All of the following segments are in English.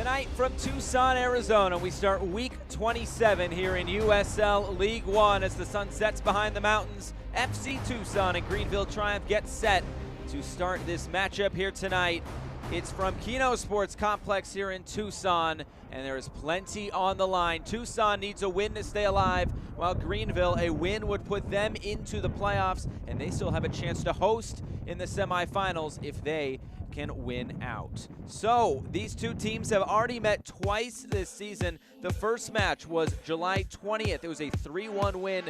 Tonight from Tucson, Arizona, we start week 27 here in USL League One as the sun sets behind the mountains. FC Tucson and Greenville Triumph get set to start this matchup here tonight. It's from Keno Sports Complex here in Tucson, and there is plenty on the line. Tucson needs a win to stay alive, while Greenville, a win would put them into the playoffs, and they still have a chance to host in the semifinals if they can win out. So these two teams have already met twice this season. The first match was July 20th. It was a 3-1 win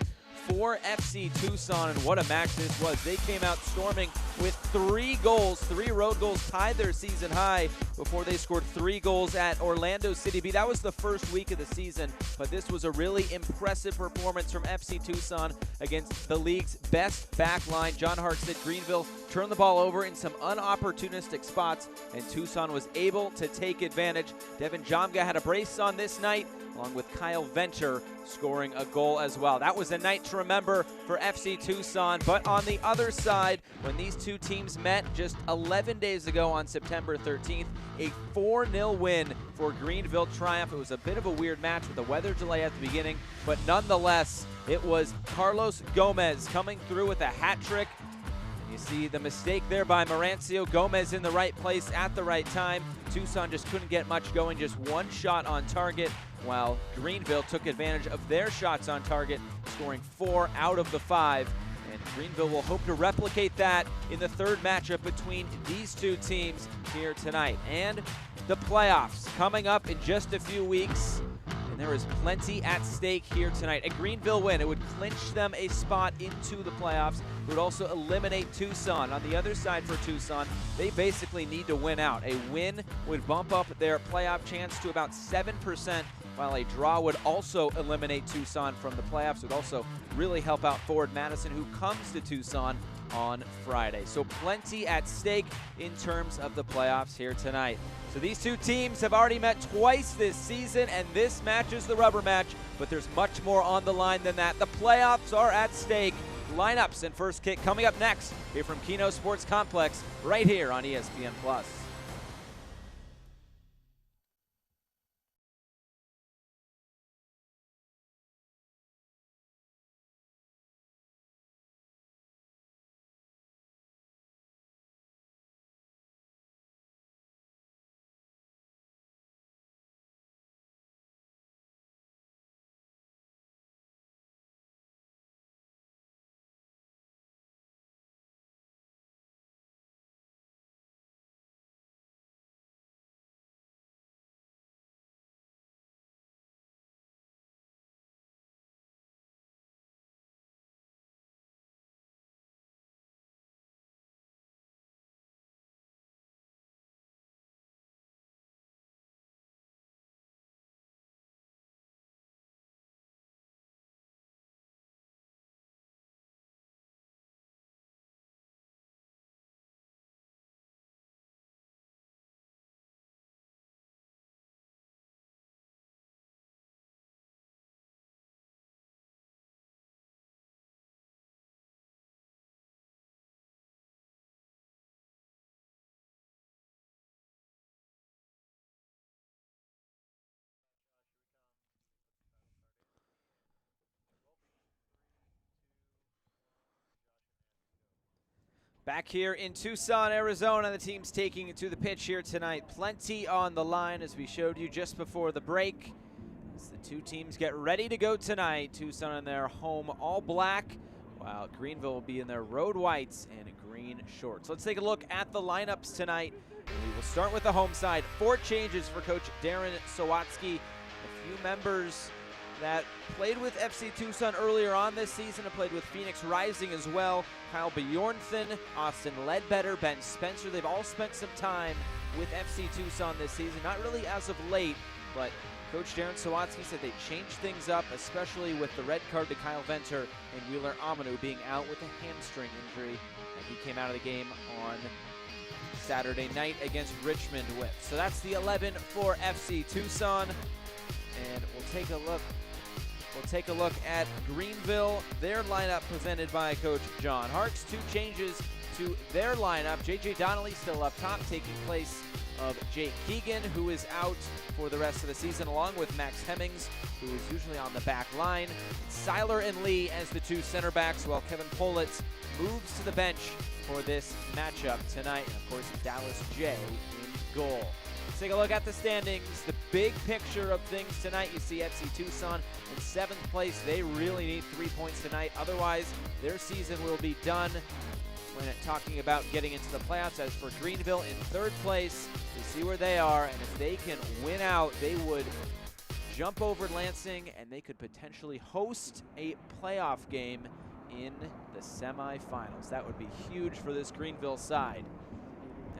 for FC Tucson, and what a match this was. They came out storming with 3 goals. 3 road goals tied their season high before they scored 3 goals at Orlando City B. That was the first week of the season, but this was a really impressive performance from FC Tucson against the league's best back line. John Hart said Greenville turned the ball over in some unopportunistic spots, and Tucson was able to take advantage. Devin Jomga had a brace on this night, along with Kyle Venter scoring a goal as well. That was a night to remember for FC Tucson. But on the other side, when these two teams met just 11 days ago on September 13th, a 4-0 win for Greenville Triumph. It was a bit of a weird match with a weather delay at the beginning, but nonetheless, it was Carlos Gomez coming through with a hat trick. You see the mistake there by Marancio. Gomez in the right place at the right time. Tucson just couldn't get much going, just 1 shot on target, while Greenville took advantage of their shots on target, scoring 4 out of the 5. And Greenville will hope to replicate that in the third matchup between these two teams here tonight. And the playoffs coming up in just a few weeks. And there is plenty at stake here tonight. A Greenville win, it would clinch them a spot into the playoffs. It would also eliminate Tucson. On the other side for Tucson, they basically need to win out. A win would bump up their playoff chance to about 7%, while a draw would also eliminate Tucson from the playoffs. It would also really help out Forward Madison, who comes to Tucson on Friday. So plenty at stake in terms of the playoffs here tonight. So these two teams have already met twice this season, and this match is the rubber match, but there's much more on the line than that. The playoffs are at stake. Lineups and first kick coming up next here from Keno Sports Complex right here on ESPN+. Back here in Tucson, Arizona, the team's taking it to the pitch here tonight. Plenty on the line, as we showed you just before the break. As the two teams get ready to go tonight, Tucson in their home all black, while Greenville will be in their road whites and green shorts. Let's take a look at the lineups tonight. We will start with the home side. 4 changes for Coach Darren Sawatsky. A few members that played with FC Tucson earlier on this season and played with Phoenix Rising as well. Kyle Bjornson, Austin Ledbetter, Ben Spencer. They've all spent some time with FC Tucson this season. Not really as of late, but Coach Darren Sawatsky said they changed things up, especially with the red card to Kyle Venter and Wheeler Amanu being out with a hamstring injury. And he came out of the game on Saturday night against Richmond with. So that's the 11 for FC Tucson. And we'll take a look. We'll take a look at Greenville, their lineup presented by Coach John Hartz. 2 changes to their lineup. J.J. Donnelly still up top, taking place of Jake Keegan, who is out for the rest of the season, along with Max Hemmings, who is usually on the back line. Seiler and Lee as the two center backs, while Kevin Politz moves to the bench for this matchup tonight. And of course, Dallas J in goal. Let's take a look at the standings. The big picture of things tonight, you see FC Tucson in 7th place. They really need 3 points tonight. Otherwise, their season will be done when talking about getting into the playoffs. As for Greenville in 3rd place, you see where they are. And if they can win out, they would jump over Lansing, and they could potentially host a playoff game in the semifinals. That would be huge for this Greenville side.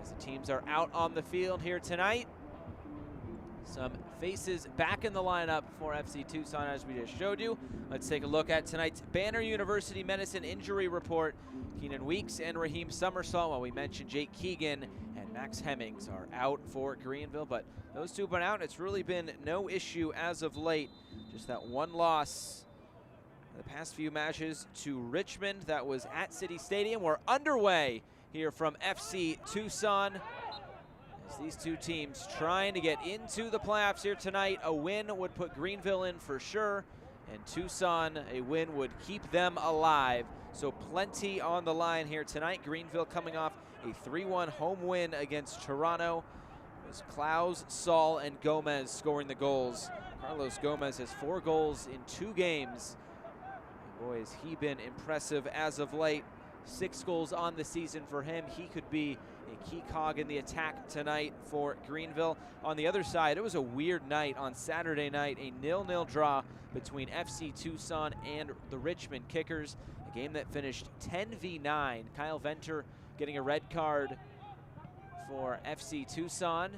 As the teams are out on the field here tonight, some faces back in the lineup for FC Tucson, as we just showed you. Let's take a look at tonight's Banner University Medicine injury report. Keenan Weeks and Raheem Somersault, while we mentioned Jake Keegan and Max Hemmings, are out for Greenville, but those two have been out. It's really been no issue as of late. Just that one loss in the past few matches to Richmond. That was at City Stadium. We're underway here from FC Tucson, as these two teams trying to get into the playoffs here tonight. A win would put Greenville in for sure, and Tucson, a win would keep them alive. So plenty on the line here tonight. Greenville coming off a 3-1 home win against Toronto. It was Klaus, Saul, and Gomez scoring the goals. Carlos Gomez has 4 goals in 2 games. And boy, has he been impressive as of late. 6 goals on the season for him. He could be a key cog in the attack tonight for Greenville. On the other side, it was a weird night on Saturday night, a 0-0 draw between FC Tucson and the Richmond Kickers, a game that finished 10-9. Kyle Venter getting a red card for FC Tucson,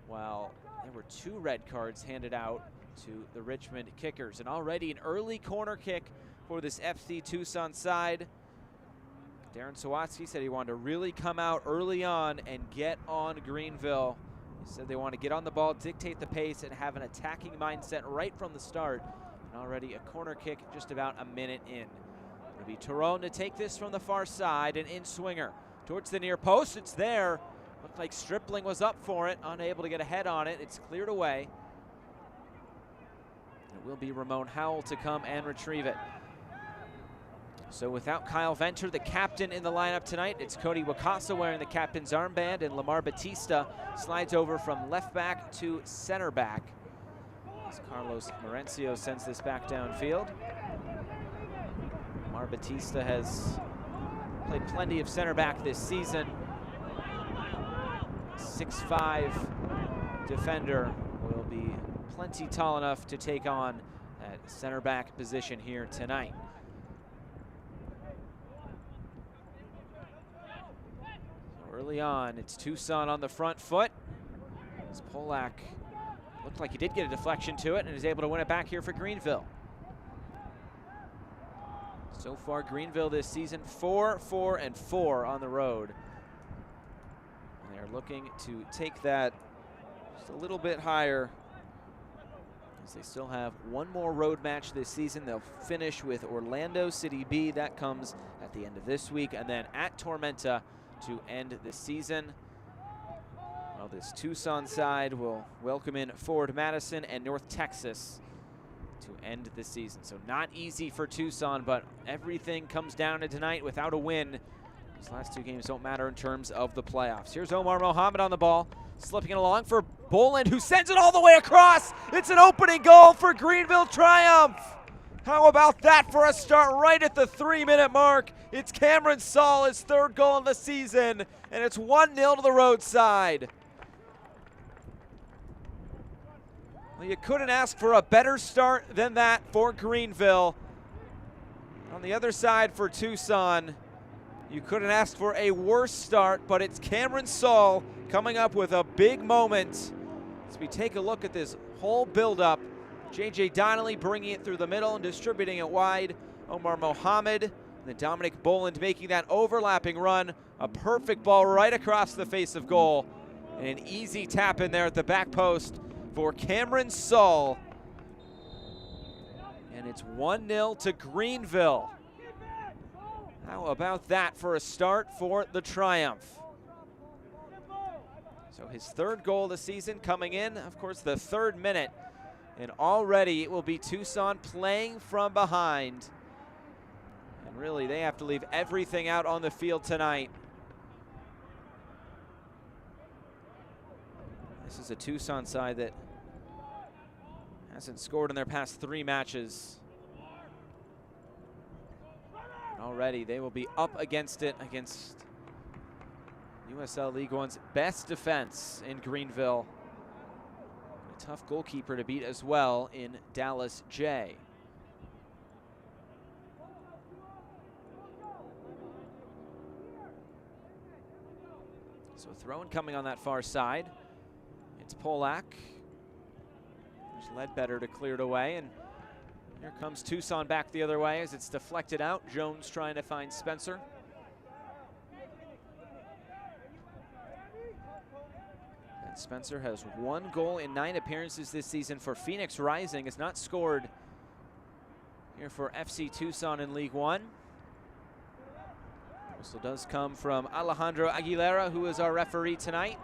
while there were 2 red cards handed out to the Richmond Kickers. And already an early corner kick for this FC Tucson side. Darren Sawatsky said he wanted to really come out early on and get on Greenville. He said they want to get on the ball, dictate the pace, and have an attacking mindset right from the start. And already a corner kick just about a minute in. It'll be Tyrone to take this from the far side, an in-swinger towards the near post. It's there. Looked like Stripling was up for it, unable to get a head on it. It's cleared away. It will be Ramon Howell to come and retrieve it. So without Kyle Venter, the captain in the lineup tonight, it's Cody Wakasa wearing the captain's armband, and Lamar Batista slides over from left back to center back, as Carlos Marencio sends this back downfield. Lamar Batista has played plenty of center back this season. 6'5" defender, will be plenty tall enough to take on that center back position here tonight. Early on, it's Tucson on the front foot. As Polak looked like he did get a deflection to it and is able to win it back here for Greenville. So far, Greenville this season, 4-4-4 on the road. And they're looking to take that just a little bit higher, as they still have one more road match this season. They'll finish with Orlando City B. That comes at the end of this week, and then at Tormenta to end the season. Well, this Tucson side will welcome in Forward Madison and North Texas to end the season. So not easy for Tucson, but everything comes down to tonight. Without a win, these last 2 games don't matter in terms of the playoffs. Here's Omar Mohammed on the ball, slipping it along for Boland, who sends it all the way across. It's an opening goal for Greenville Triumph. How about that for a start right at the 3-minute mark? It's Cameron Saul, his 3rd goal of the season, and it's 1-0 to the roadside. Well, you couldn't ask for a better start than that for Greenville. On the other side for Tucson, you couldn't ask for a worse start, but it's Cameron Saul coming up with a big moment. As we take a look at this whole build-up, J.J. Donnelly bringing it through the middle and distributing it wide. Omar Mohammed, and then Dominic Boland making that overlapping run. A perfect ball right across the face of goal. And an easy tap in there at the back post for Cameron Saul. And it's 1-0 to Greenville. How about that for a start for the Triumph? So his third goal of the season coming in, of course, the 3rd minute. And already it will be Tucson playing from behind. And really, they have to leave everything out on the field tonight. This is a Tucson side that hasn't scored in their past 3 matches. And already they will be up against it, against USL League One's best defense in Greenville. A tough goalkeeper to beat as well in Dallas J. So throw-in coming on that far side. It's Polak. There's Ledbetter to clear it away, and here comes Tucson back the other way as it's deflected out. Jones trying to find Spencer. And Spencer has 1 goal in 9 appearances this season for Phoenix Rising. Has not scored here for FC Tucson in League One. Whistle does come from Alejandro Aguilera, who is our referee tonight.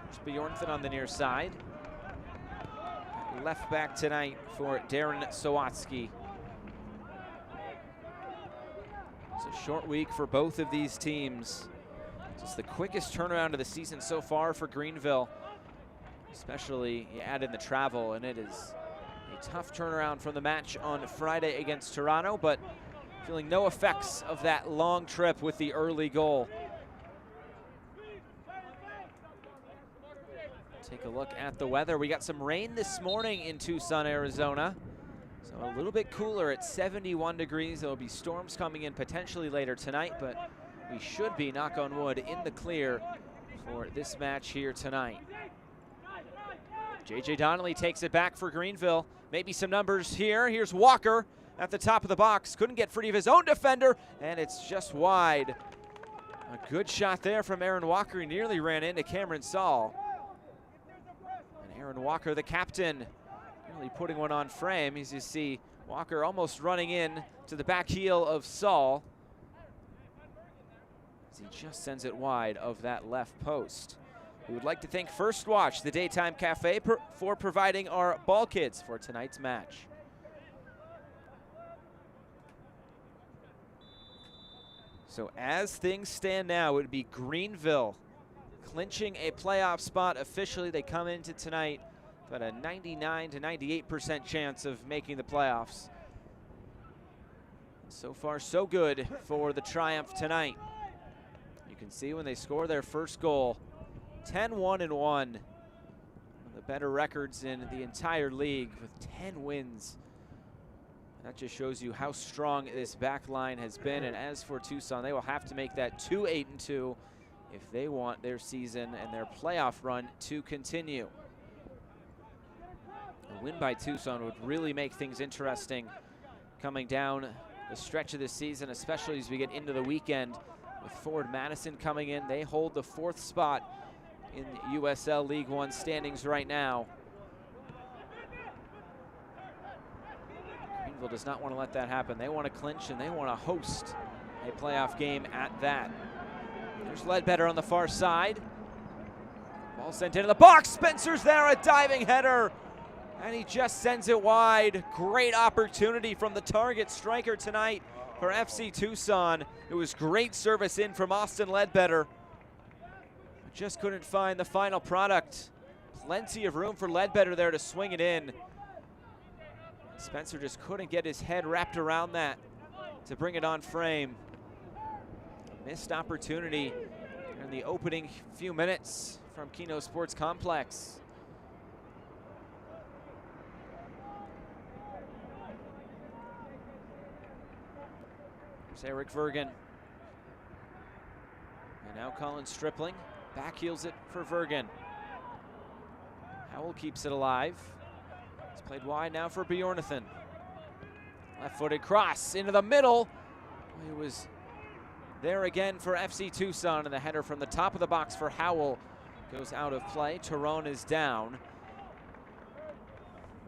There's Bjornthen on the near side. Left back tonight for Darren Sawatsky. It's a short week for both of these teams. It's the quickest turnaround of the season so far for Greenville. Especially you add in the travel, and it is a tough turnaround from the match on Friday against Toronto, but feeling no effects of that long trip with the early goal. Take a look at the weather. We got some rain this morning in Tucson, Arizona. So a little bit cooler at 71 degrees. There will be storms coming in potentially later tonight, but we should be, knock on wood, in the clear for this match here tonight. JJ Donnelly takes it back for Greenville. Maybe some numbers here. Here's Walker at the top of the box. Couldn't get free of his own defender, and it's just wide. A good shot there from Aaron Walker. He nearly ran into Cameron Saul. And Aaron Walker, the captain, really putting one on frame. As you see, Walker almost running in to the back heel of Saul. As he just sends it wide of that left post. We would like to thank First Watch, the Daytime Cafe, for providing our ball kids for tonight's match. So as things stand now, it would be Greenville clinching a playoff spot officially. They come into tonight about a 99 to 98% chance of making the playoffs. So far, so good for the Triumph tonight. You can see when they score their first goal, 10-1-1. One of the better records in the entire league with 10 wins. That just shows you how strong this back line has been. And as for Tucson, they will have to make that 2-8-2 if they want their season and their playoff run to continue. A win by Tucson would really make things interesting coming down the stretch of this season, especially as we get into the weekend with Ford Madison coming in. They hold the 4th spot in the USL League One standings right now. Greenville does not want to let that happen. They want to clinch and they want to host a playoff game at that. There's Ledbetter on the far side. Ball sent into the box. Spencer's there, a diving header. And he just sends it wide. Great opportunity from the target striker tonight for FC Tucson. It was great service in from Austin Ledbetter. Just couldn't find the final product. Plenty of room for Ledbetter there to swing it in. Spencer just couldn't get his head wrapped around that to bring it on frame. Missed opportunity in the opening few minutes from Keno Sports Complex. There's Eric Vergen. And now Colin Stripling backheels it for Vergen. Howell keeps it alive. It's played wide now for Bjornthen. Left-footed cross into the middle. It was there again for FC Tucson, and the header from the top of the box for Howell goes out of play. Tyrone is down.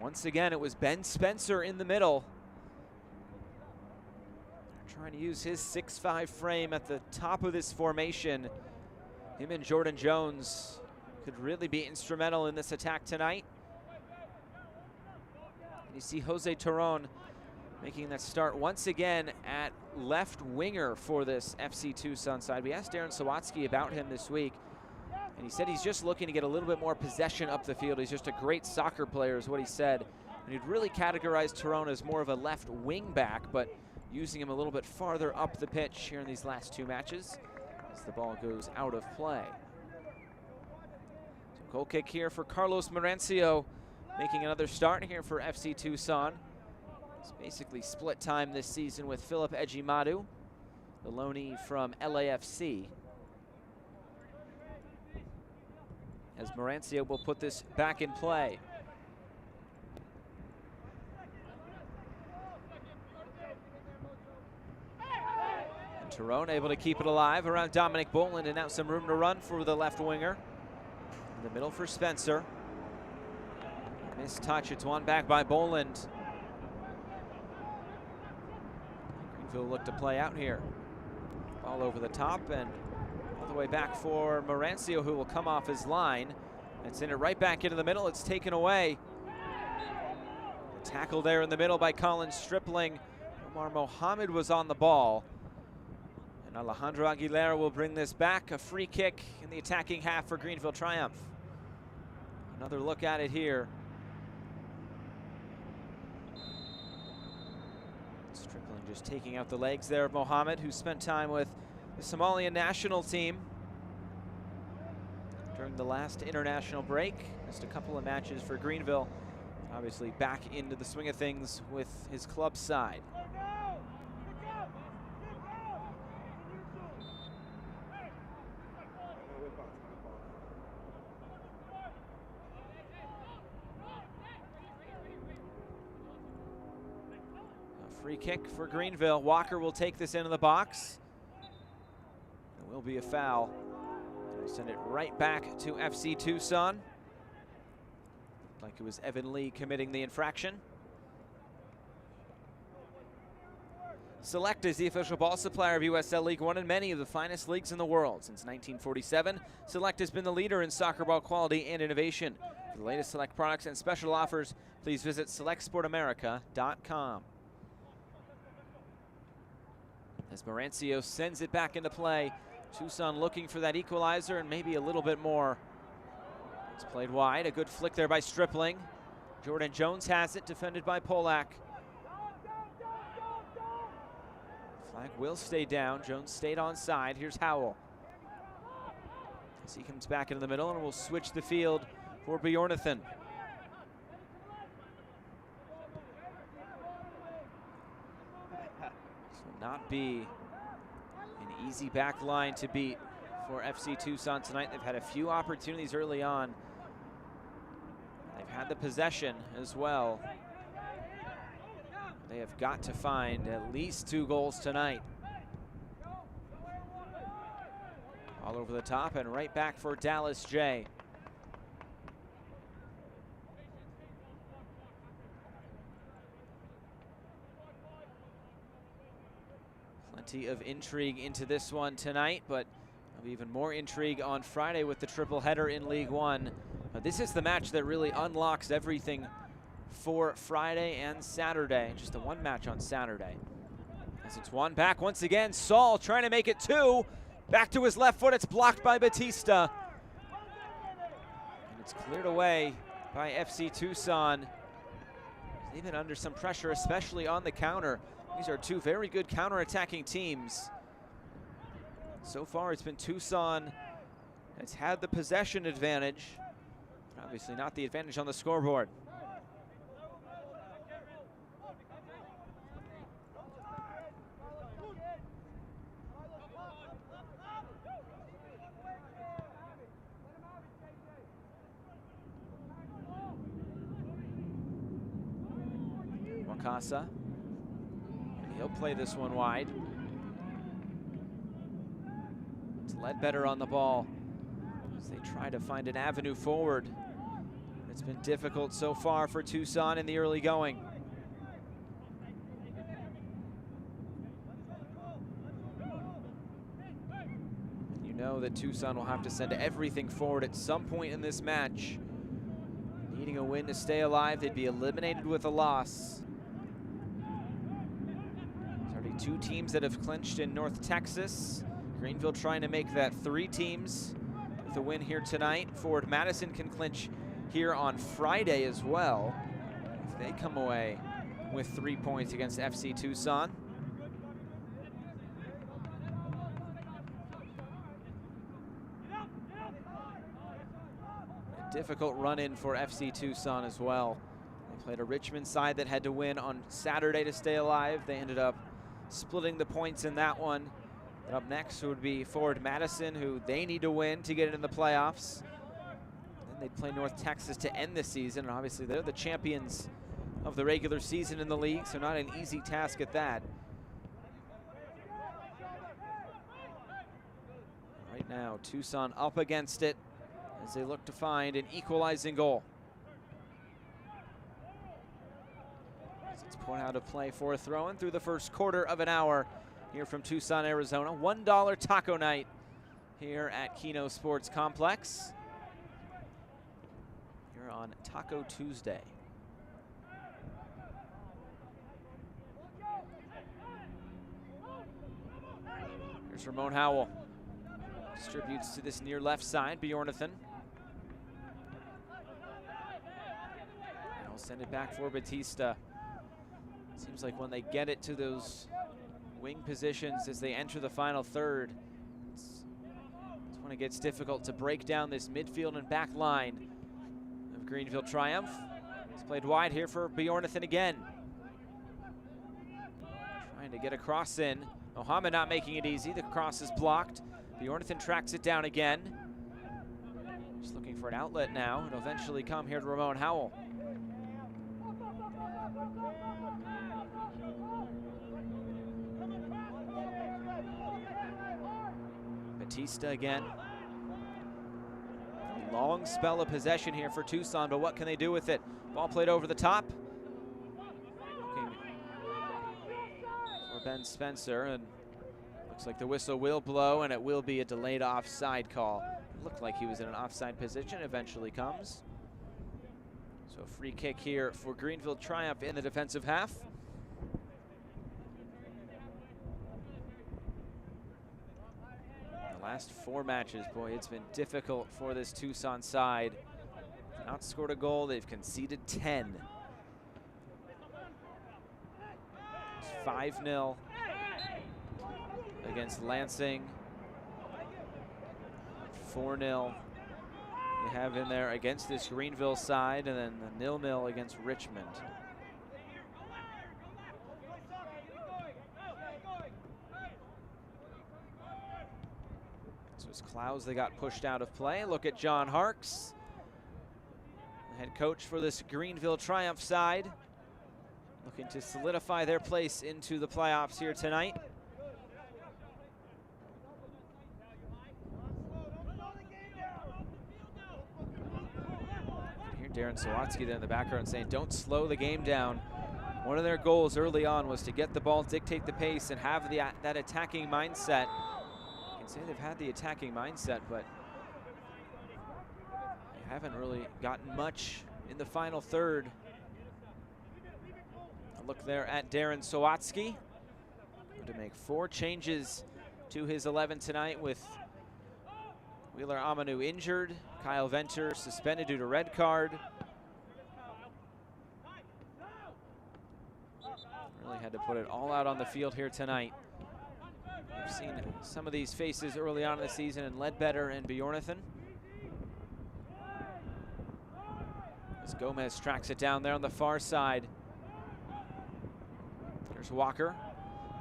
Once again, it was Ben Spencer in the middle, trying to use his 6'5" frame at the top of this formation Him and Jordan Jones could really be instrumental in this attack tonight. And you see Jose Turon making that start once again at left winger for this FC Tucson side. We asked Darren Sawatsky about him this week, and he said he's just looking to get a little bit more possession up the field. He's just a great soccer player is what he said. And he'd really categorize Turon as more of a left wing back, but using him a little bit farther up the pitch here in these last two matches as the ball goes out of play. So goal kick here for Carlos Merancio, making another start here for FC Tucson. It's basically split time this season with Philip Ejimadu, the loanee from LAFC. As Merancio will put this back in play. And Turon able to keep it alive around Dominic Boland, and now some room to run for the left winger. In the middle for Spencer. Missed touch, it's won back by Boland. Greenville look to play out here. Ball over the top and all the way back for Merancio, who will come off his line. It's in it right back into the middle. It's taken away. The tackle there in the middle by Colin Stripling. Omar Mohammed was on the ball. And Alejandro Aguilera will bring this back. A free kick in the attacking half for Greenville Triumph. Another look at it here. Stripling just taking out the legs there of Mohammed, who spent time with the Somalian national team during the last international break. Just a couple of matches for Greenville. Obviously back into the swing of things with his club side. A free kick for Greenville. Walker will take this into the box. There will be a foul. They'll send it right back to FC Tucson. Looked like it was Evan Lee committing the infraction. Select is the official ball supplier of USL League One and many of the finest leagues in the world. Since 1947, Select has been the leader in soccer ball quality and innovation. For the latest Select products and special offers, please visit selectsportamerica.com. As Merancio sends it back into play, Tucson looking for that equalizer and maybe a little bit more. It's played wide, a good flick there by Stripling. Jordan Jones has it, defended by Polak. Flag will stay down. Jones stayed onside. Here's Howell. As he comes back into the middle and will switch the field for Bjornathan. This will not be an easy back line to beat for FC Tucson tonight. They've had a few opportunities early on. They've had the possession as well. They have got to find at least 2 goals tonight. All over the top and right back for Dallas J. Plenty of intrigue into this one tonight, but there'll be even more intrigue on Friday with the triple header in League One. This is the match that really unlocks everything for Friday and Saturday. Just the one match on Saturday. As it's won back once again, Saul trying to make it 2. Back to his left foot, it's blocked by Batista. And it's cleared away by FC Tucson. They've been under some pressure, especially on the counter. These are 2 very good counter-attacking teams. So far it's been Tucson that's had the possession advantage. Obviously not the advantage on the scoreboard. Wakasa. He'll play this one wide. It's Ledbetter on the ball as they try to find an avenue forward. It's been difficult so far for Tucson in the early going. know that Tucson will have to send everything forward at some point in this match. Needing a win to stay alive, they'd be eliminated with a loss. There's already 2 teams that have clinched in North Texas. Greenville trying to make that 3 teams with a win here tonight. Forward Madison can clinch here on Friday as well, if they come away with 3 points against FC Tucson. A difficult run-in for FC Tucson as well. They played a Richmond side that had to win on Saturday to stay alive. They ended up splitting the points in that one. And up next would be Forward Madison, who they need to win to get in the playoffs. Then they'd play North Texas to end the season, and obviously they're the champions of the regular season in the league, so not an easy task at that. Right now, Tucson up against it as they look to find an equalizing goal. As it's put out of play for a throw-in through the first quarter of an hour here from Tucson, Arizona. $1 taco night here at Keno Sports Complex. Here on Taco Tuesday. Here's Ramon Howell. Distributes to this near left side, Bjornathan. And I'll send it back for Batista. Seems like when they get it to those wing positions as they enter the final third, it's when it gets difficult to break down this midfield and back line of Greenville Triumph. It's played wide here for Bjornathan again. Trying to get a cross in. Mohammed not making it easy. The cross is blocked. Bjornathan tracks it down again. Just looking for an outlet now. It'll eventually come here to Ramon Howell. Batista again. A long spell of possession here for Tucson, but what can they do with it? Ball played over the top. Looking for Ben Spencer, and looks like the whistle will blow, and it will be a delayed offside call. It looked like he was in an offside position, eventually comes. So a free kick here for Greenville Triumph in the defensive half. The last 4 matches, boy, it's been difficult for this Tucson side. They've not scored a goal, they've conceded 10. It's 5-0 against Lansing. 4-0 you have in there against this Greenville side, and then the 0-0 against Richmond. So it's Clouds that got pushed out of play. Look at John Harks, the head coach for this Greenville Triumph side, looking to solidify their place into the playoffs here tonight. Darren Sawatsky there in the background saying, don't slow the game down. One of their goals early on was to get the ball, dictate the pace, and have that attacking mindset. You can say they've had the attacking mindset, but they haven't really gotten much in the final third. A look there at Darren Sawatsky. Going to make 4 changes to his 11 tonight, with Wheeler Amanu injured, Kyle Venter suspended due to red card. Really had to put it all out on the field here tonight. We've seen some of these faces early on in the season in Ledbetter and Bjornathan. As Gomez tracks it down there on the far side. There's Walker.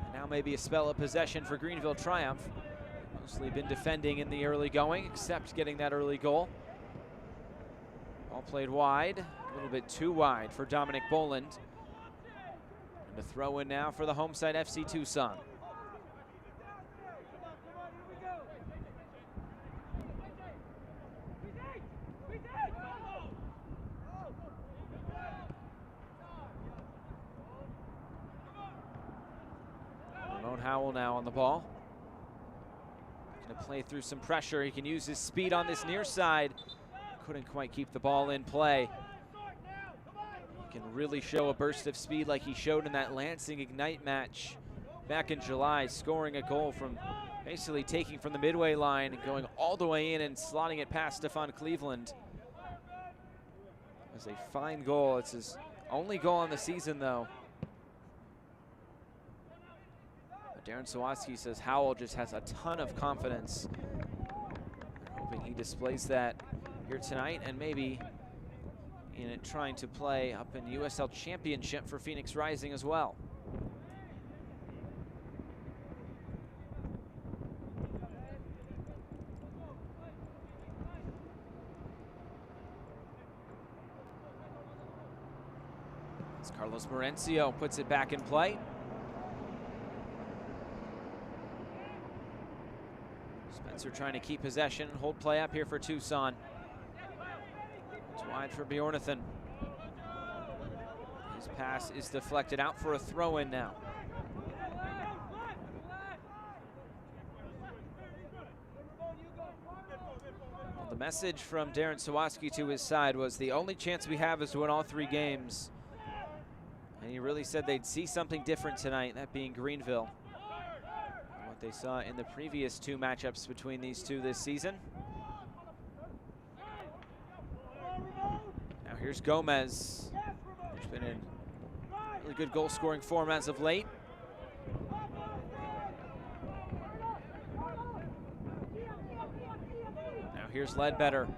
And now maybe a spell of possession for Greenville Triumph. Mostly been defending in the early going, except getting that early goal. Ball played wide, a little bit too wide for Dominic Boland. And a throw in now for the home side FC Tucson. Ramon Howell now on the ball. play through some pressure. He can use his speed on this near side. Couldn't quite keep the ball in play. He can really show a burst of speed like he showed in that Lansing Ignite match back in July, scoring a goal from basically taking from the midway line and going all the way in and slotting it past Stefan Cleveland. It was a fine goal. It's his only goal on the season, though. Darren Sawatsky says Howell just has a ton of confidence. Hoping he displays that here tonight and maybe in it trying to play up in USL Championship for Phoenix Rising as well. As Carlos Morencio puts it back in play. Spencer trying to keep possession, hold play up here for Tucson. It's wide for Bjornathan. His pass is deflected out for a throw-in now. Well, the message from Darren Sawatsky to his side was the only chance we have is to win all 3 games. And he really said they'd see something different tonight, that being Greenville. What they saw in the previous 2 matchups between these two this season. Now here's Gomez, who's been in really good goal scoring form as of late. Now here's Ledbetter,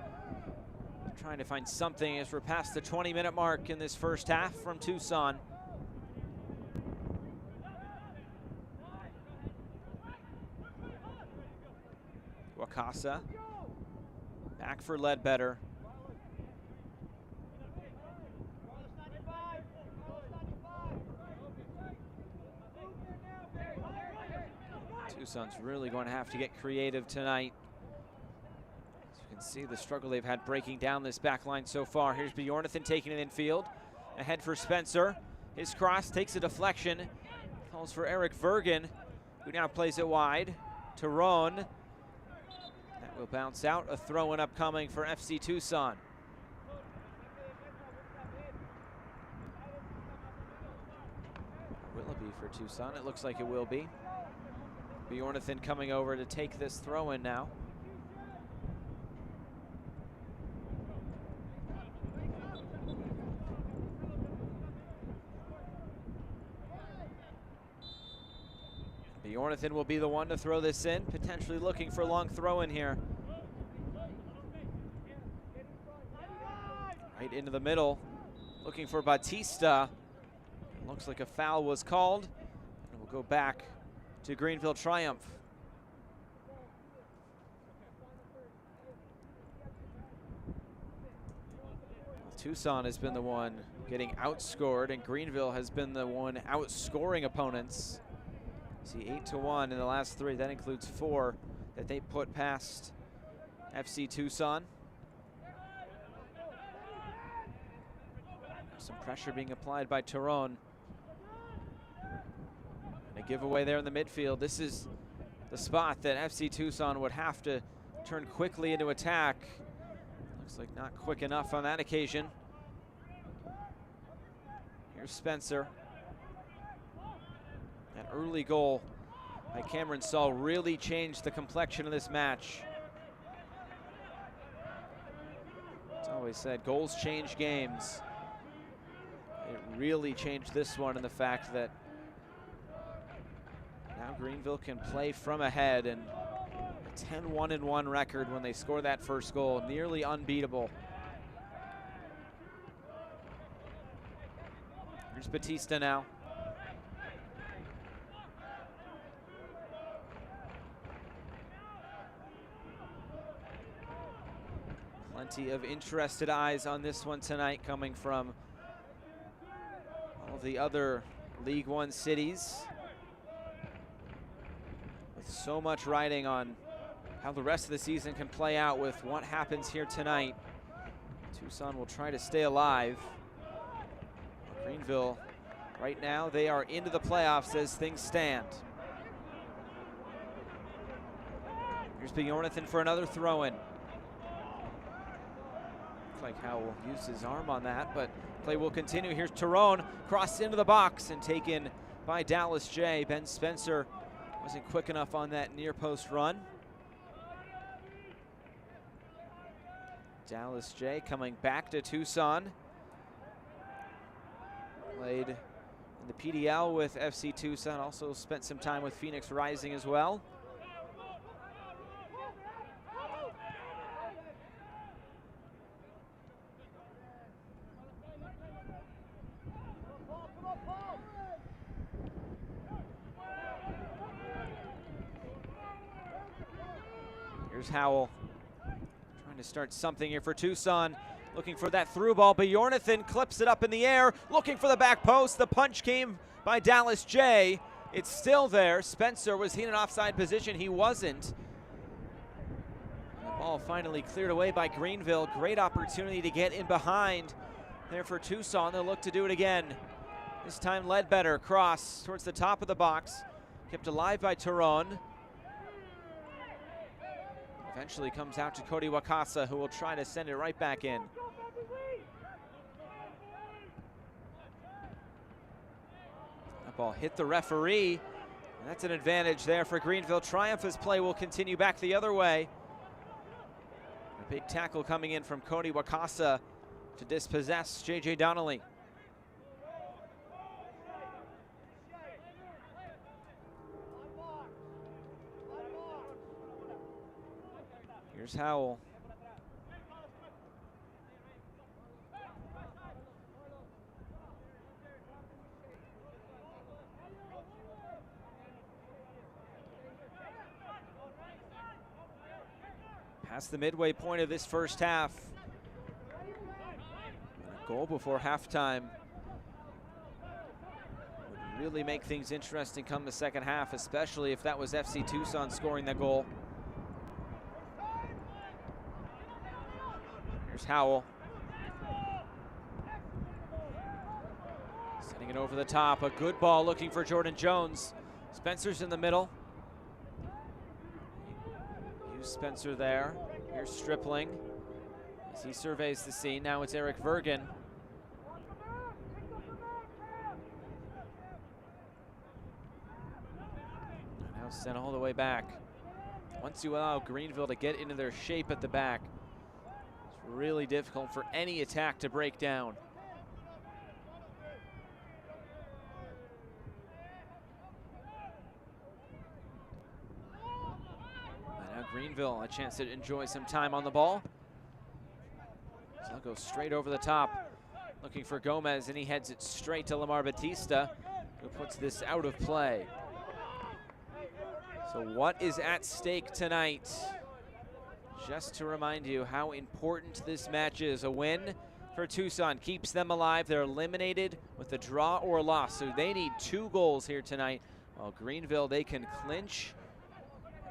trying to find something as we're past the 20-minute mark in this first half from Tucson. Wakasa, back for Ledbetter. Tucson's really going to have to get creative tonight. As you can see the struggle they've had breaking down this back line so far. Here's Bjornathan taking it infield. Ahead for Spencer. His cross takes a deflection. Calls for Eric Vergen, who now plays it wide. Tyrone. That will bounce out. A throw-in upcoming for FC Tucson. Will it be for Tucson? It looks like it will be. Bjornathan coming over to take this throw-in now. Bjornathan will be the one to throw this in, potentially looking for a long throw-in here. Right into the middle, looking for Batista. Looks like a foul was called, and we'll go back to Greenville Triumph. Tucson has been the one getting outscored, and Greenville has been the one outscoring opponents. See, 8-1 in the last 3. That includes 4 that they put past FC Tucson. Some pressure being applied by Tyrone. And a giveaway there in the midfield. This is the spot that FC Tucson would have to turn quickly into attack. Looks like not quick enough on that occasion. Here's Spencer. That early goal by Cameron Saul really changed the complexion of this match. It's always said, goals change games. It really changed this one in the fact that now Greenville can play from ahead, and a 10-1-1 record when they score that first goal, nearly unbeatable. Here's Batista now. Plenty of interested eyes on this one tonight, coming from all of the other League One cities, with so much riding on how the rest of the season can play out with what happens here tonight. Tucson will try to stay alive. Greenville, right now, they are into the playoffs as things stand. Here's Bjornathan for another throw-in. Looks like Howell used his arm on that, but play will continue. Here's Tyrone, crossed into the box and taken by Dallas J. Ben Spencer wasn't quick enough on that near post run. Dallas J coming back to Tucson. Played in the PDL with FC Tucson, also spent some time with Phoenix Rising as well. Here's Howell trying to start something here for Tucson. Looking for that through ball. Bjornathan clips it up in the air, looking for the back post. The punch came by Dallas J. It's still there. Spencer, was he in an offside position? He wasn't. And the ball finally cleared away by Greenville. Great opportunity to get in behind there for Tucson. They'll look to do it again. This time Ledbetter, cross towards the top of the box. Kept alive by Tyrone. Eventually comes out to Cody Wakasa, who will try to send it right back in. That ball hit the referee, and that's an advantage there for Greenville. Triumph as play will continue back the other way. A big tackle coming in from Cody Wakasa to dispossess J.J. Donnelly. Here's Howell. Past the midway point of this first half. A goal before halftime would really make things interesting come the second half, especially if that was FC Tucson scoring that goal. Here's Howell. Sending it over the top. A good ball looking for Jordan Jones. Spencer's in the middle. Use Spencer there. Here's Stripling as he surveys the scene. Now it's Eric Vergen. Now sent all the way back. Once you allow Greenville to get into their shape at the back, really difficult for any attack to break down. And now Greenville a chance to enjoy some time on the ball. So they'll go straight over the top, looking for Gomez, and he heads it straight to Lamar Batista, who puts this out of play. So what is at stake tonight? Just to remind you how important this match is. A win for Tucson keeps them alive. They're eliminated with a draw or a loss, so they need 2 goals here tonight. While Greenville, they can clinch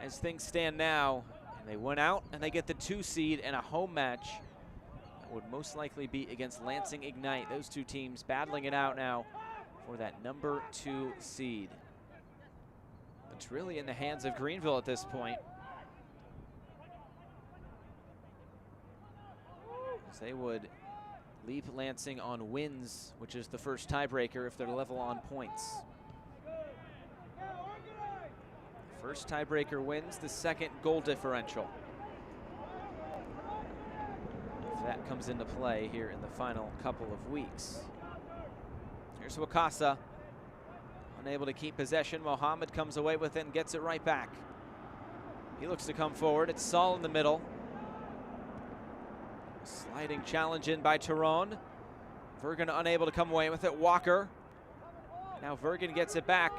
as things stand now. And they went out and they get the 2 seed and a home match. That would most likely be against Lansing Ignite. Those 2 teams battling it out now for that number 2 seed. It's really in the hands of Greenville at this point. They would leap Lansing on wins, which is the first tiebreaker if they're level on points. The first tiebreaker wins the second goal differential. If that comes into play here in the final couple of weeks. Here's Wakasa, unable to keep possession. Mohammed comes away with it and gets it right back. He looks to come forward. It's Saul in the middle. Sliding challenge in by Tyrone. Vergen unable to come away with it. Walker. Now Vergen gets it back.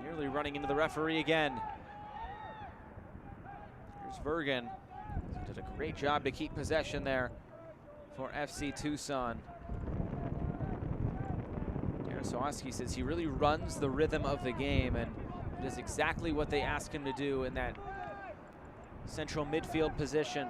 Nearly running into the referee again. Here's Vergen. He did a great job to keep possession there for FC Tucson. Jaroszewski says he really runs the rhythm of the game and does exactly what they ask him to do in that central midfield position.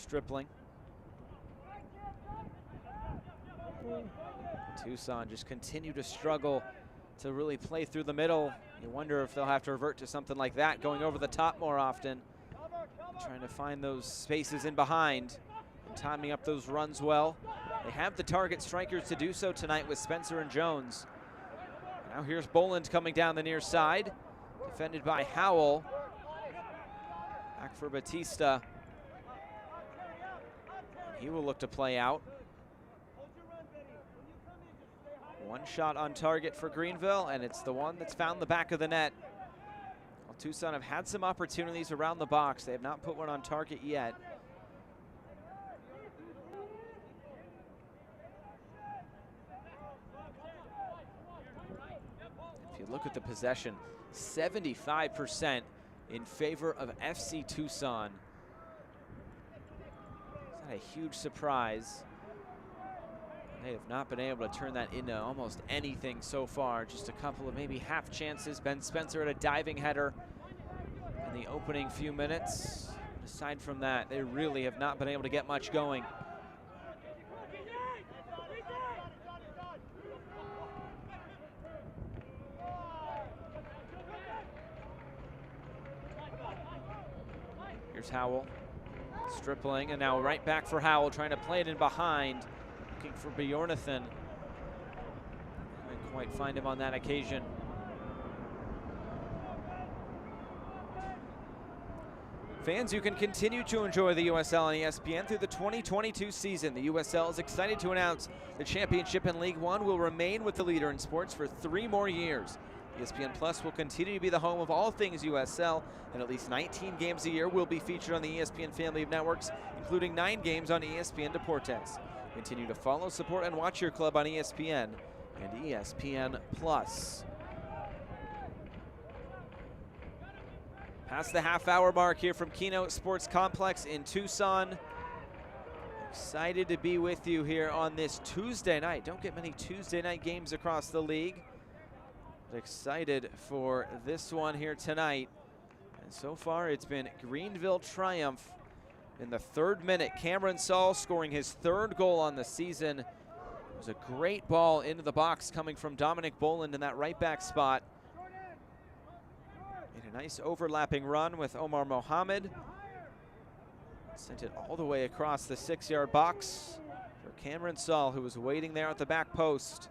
Stripling. Tucson just continue to struggle to really play through the middle. You wonder if they'll have to revert to something like that, going over the top more often, trying to find those spaces in behind and timing up those runs well. They have the target strikers to do so tonight with Spencer and Jones. Now here's Boland coming down the near side, defended by Howell. Back for Batista. He will look to play out. One shot on target for Greenville, and it's the one that's found the back of the net. Well, Tucson have had some opportunities around the box. They have not put one on target yet. If you look at the possession, 75% in favor of FC Tucson. Is that a huge surprise? They have not been able to turn that into almost anything so far. Just a couple of maybe half chances. Ben Spencer at a diving header in the opening few minutes. Aside from that, they really have not been able to get much going. Here's Howell. Stripling, and now right back for Howell, trying to play it in behind. Looking for Bjornathan. Couldn't quite find him on that occasion. Fans, you can continue to enjoy the USL on ESPN through the 2022 season. The USL is excited to announce the championship in League One will remain with the leader in sports for 3 more years. ESPN Plus will continue to be the home of all things USL, and at least 19 games a year will be featured on the ESPN family of networks, including 9 games on ESPN Deportes. Continue to follow, support, and watch your club on ESPN and ESPN Plus. Past the half-hour mark here from Keynote Sports Complex in Tucson. Excited to be with you here on this Tuesday night. Don't get many Tuesday night games across the league. But excited for this one here tonight. And so far it's been Greenville triumph. In the 3rd minute, Cameron Saul scoring his 3rd goal on the season. It was a great ball into the box coming from Dominic Boland in that right back spot. Made a nice overlapping run with Omar Mohamed. Sent it all the way across the 6-yard box for Cameron Saul, who was waiting there at the back post.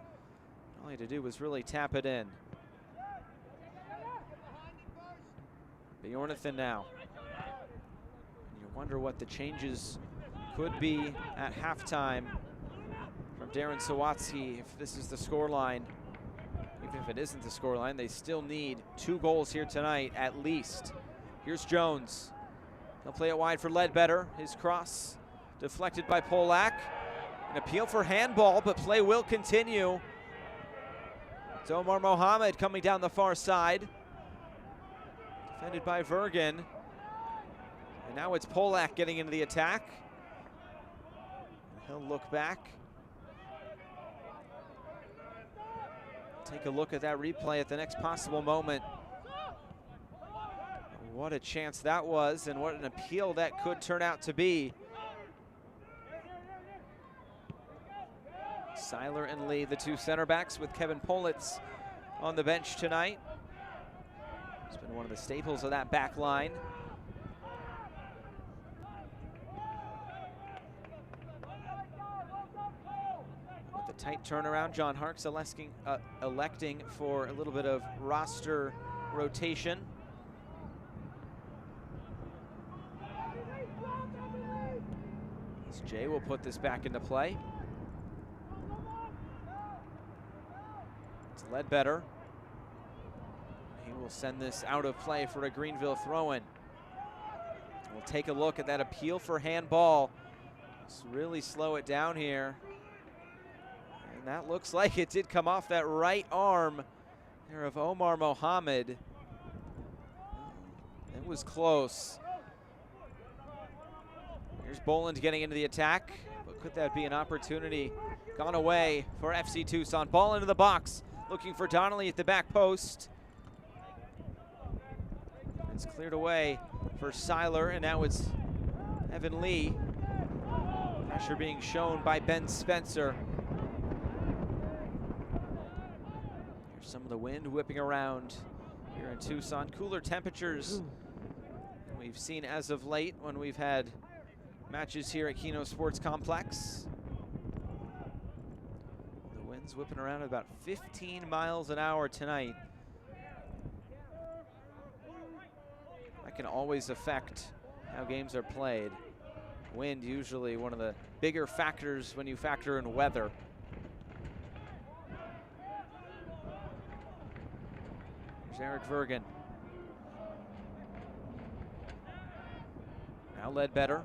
All he had to do was really tap it in. Bjornathan now. Wonder what the changes could be at halftime from Darren Sawatsky if this is the scoreline. Even if it isn't the scoreline, they still need 2 goals here tonight at least. Here's Jones. He'll play it wide for Ledbetter. His cross deflected by Polak. An appeal for handball, but play will continue. It's Omar Mohamed coming down the far side. Defended by Vergen. And now it's Polak getting into the attack. He'll look back. Take a look at that replay at the next possible moment. What a chance that was, and what an appeal that could turn out to be. Seiler and Lee, the 2 center backs, with Kevin Politz on the bench tonight. He's been one of the staples of that back line. Tight turnaround. John Harkes electing for a little bit of roster rotation. As Jay will put this back into play. It's Ledbetter. He will send this out of play for a Greenville throw-in. We'll take a look at that appeal for handball. Let's really slow it down here. And that looks like it did come off that right arm there of Omar Mohamed. It was close. Here's Boland getting into the attack, but could that be an opportunity gone away for FC Tucson? Ball into the box, looking for Donnelly at the back post. It's cleared away for Seiler, and now it's Evan Lee. Pressure being shown by Ben Spencer. Here's some of the wind whipping around here in Tucson. Cooler temperatures than we've seen as of late when we've had matches here at Keno Sports Complex. The wind's whipping around at about 15 miles an hour tonight. That can always affect how games are played. Wind usually one of the bigger factors when you factor in weather. There's Eric Vergen. Now Ledbetter.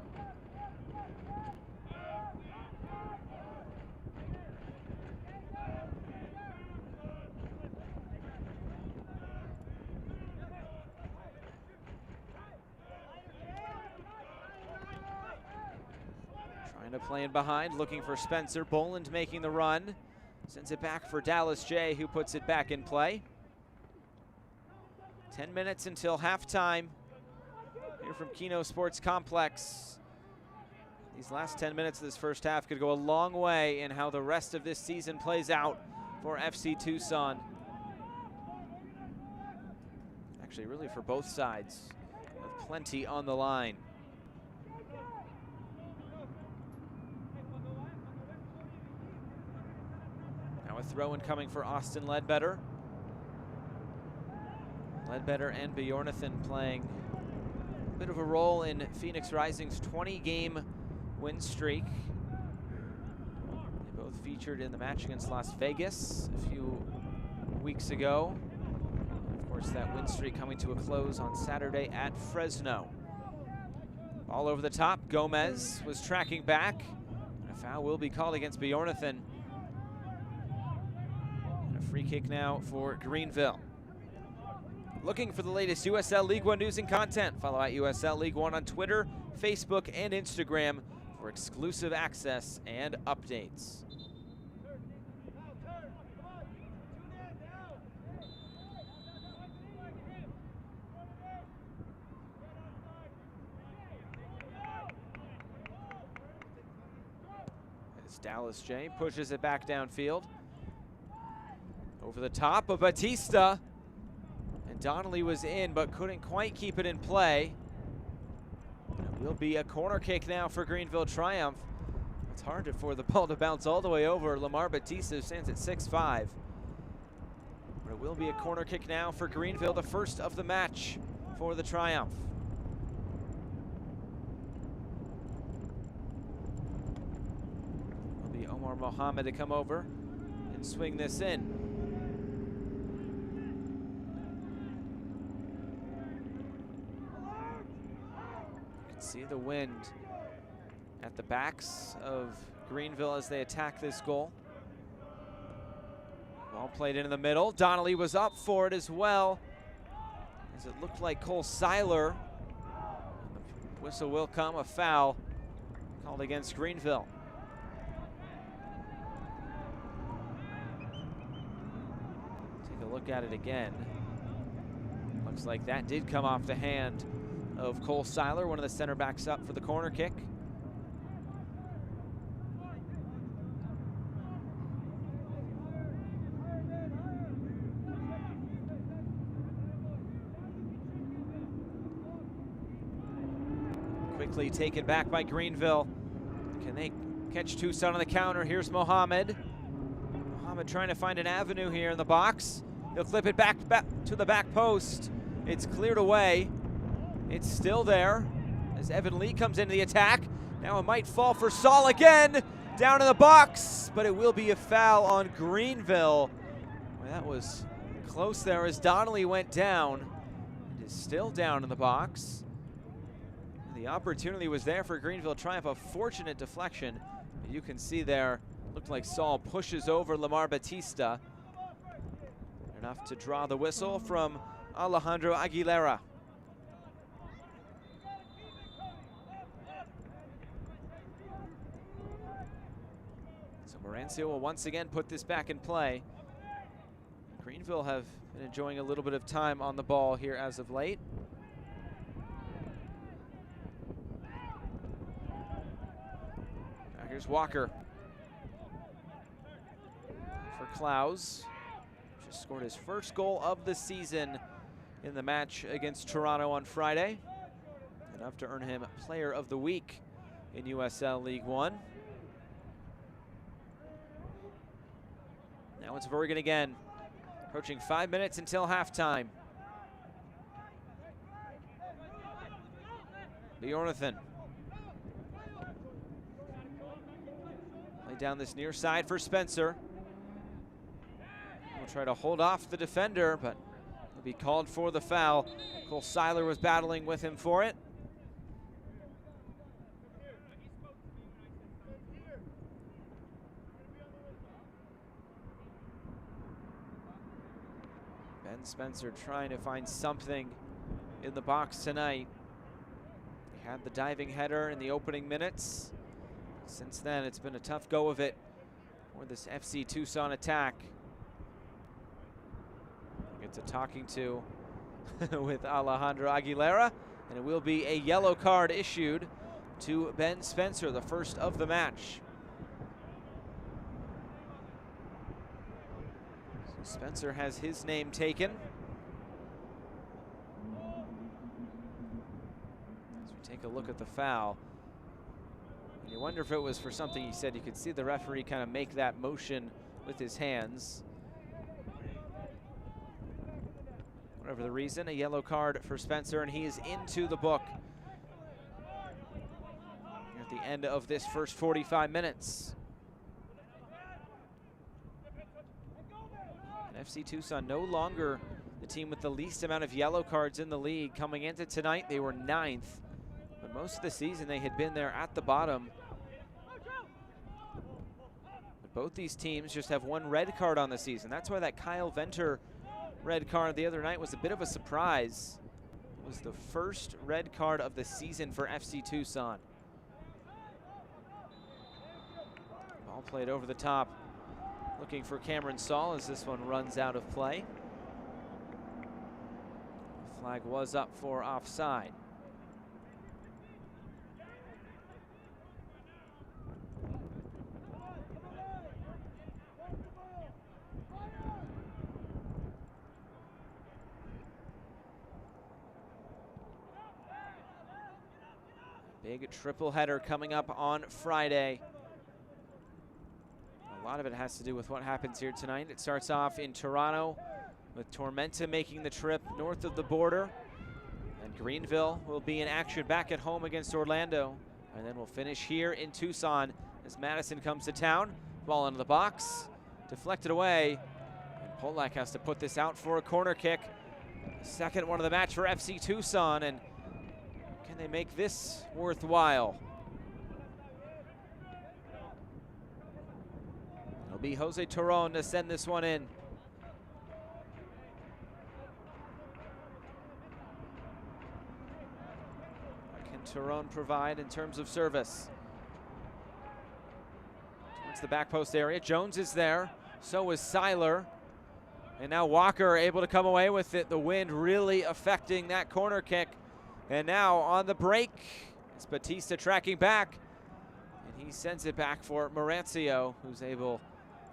Trying to play in behind, looking for Spencer. Boland making the run. Sends it back for Dallas J, who puts it back in play. 10 minutes until halftime here from Keno Sports Complex. These last 10 minutes of this first half could go a long way in how the rest of this season plays out for FC Tucson. Actually, really for both sides, with plenty on the line. Now a throw-in coming for Austin Ledbetter. Ledbetter and Bjornathan playing a bit of a role in Phoenix Rising's 20-game win streak. They both featured in the match against Las Vegas a few weeks ago. And of course, that win streak coming to a close on Saturday at Fresno. All over the top, Gomez was tracking back. And a foul will be called against Bjornathan. And a free kick now for Greenville. Looking for the latest USL League One news and content? Follow at USL League One on Twitter, Facebook, and Instagram for exclusive access and updates. As Dallas J pushes it back downfield. Over the top of Batista. Donnelly was in, but couldn't quite keep it in play. It will be a corner kick now for Greenville Triumph. It's hard for the ball to bounce all the way over. Lamar Batista, who stands at 6'5". But it will be a corner kick now for Greenville, the first of the match for the Triumph. It will be Omar Mohammed to come over and swing this in. See the wind at the backs of Greenville as they attack this goal. Ball played in the middle. Donnelly was up for it as well, as it looked like Cole Seiler. The whistle will come, a foul called against Greenville. Take a look at it again. Looks like that did come off the hand of Cole Seiler, one of the center backs up for the corner kick. Quickly taken back by Greenville. Can they catch Tucson on the counter? Here's Mohammed. Mohammed trying to find an avenue here in the box. He'll clip it back to the back post. It's cleared away. It's still there as Evan Lee comes into the attack. Now it might fall for Saul again, down in the box, but it will be a foul on Greenville. Well, that was close there as Donnelly went down. It is still down in the box. The opportunity was there for Greenville Triumph, a fortunate deflection. You can see there, looked like Saul pushes over Lamar Batista. Enough to draw the whistle from Alejandro Aguilera. Morancio will once again put this back in play. Greenville have been enjoying a little bit of time on the ball here as of late. Here's Walker for Klaus. Just scored his first goal of the season in the match against Toronto on Friday. Enough to earn him Player of the Week in USL League One. Now it's Vergen again. Approaching 5 minutes until halftime. Bjornathan. Play down this near side for Spencer. We'll try to hold off the defender, but he'll be called for the foul. Cole Seiler was battling with him for it. Ben Spencer trying to find something in the box tonight. He had the diving header in the opening minutes. Since then, it's been a tough go of it for this FC Tucson attack. Gets a talking to with Alejandro Aguilera, and it will be a yellow card issued to Ben Spencer, the first of the match. Spencer has his name taken. As we take a look at the foul, and you wonder if it was for something he said. You could see the referee kind of make that motion with his hands. Whatever the reason, a yellow card for Spencer, and he is into the book at the end of this first 45 minutes. FC Tucson no longer the team with the least amount of yellow cards in the league. Coming into tonight, they were 9th, but most of the season they had been there at the bottom. But both these teams just have 1 red card on the season. That's why that Kyle Venter red card the other night was a bit of a surprise. It was the first red card of the season for FC Tucson. Ball played over the top. Looking for Cameron Saul as this one runs out of play. The flag was up for offside. Big triple header coming up on Friday. A lot of it has to do with what happens here tonight. It starts off in Toronto with Tormenta making the trip north of the border. And Greenville will be in action back at home against Orlando. And then we'll finish here in Tucson as Madison comes to town. Ball into the box, deflected away. And Polak has to put this out for a corner kick. Second one of the match for FC Tucson. And can they make this worthwhile? It'll be Jose Toron to send this one in. What can Toron provide in terms of service? Towards the back post area. Jones is there. So is Seiler. And now Walker able to come away with it. The wind really affecting that corner kick. And now on the break, it's Batista tracking back. And he sends it back for Marancio, who's able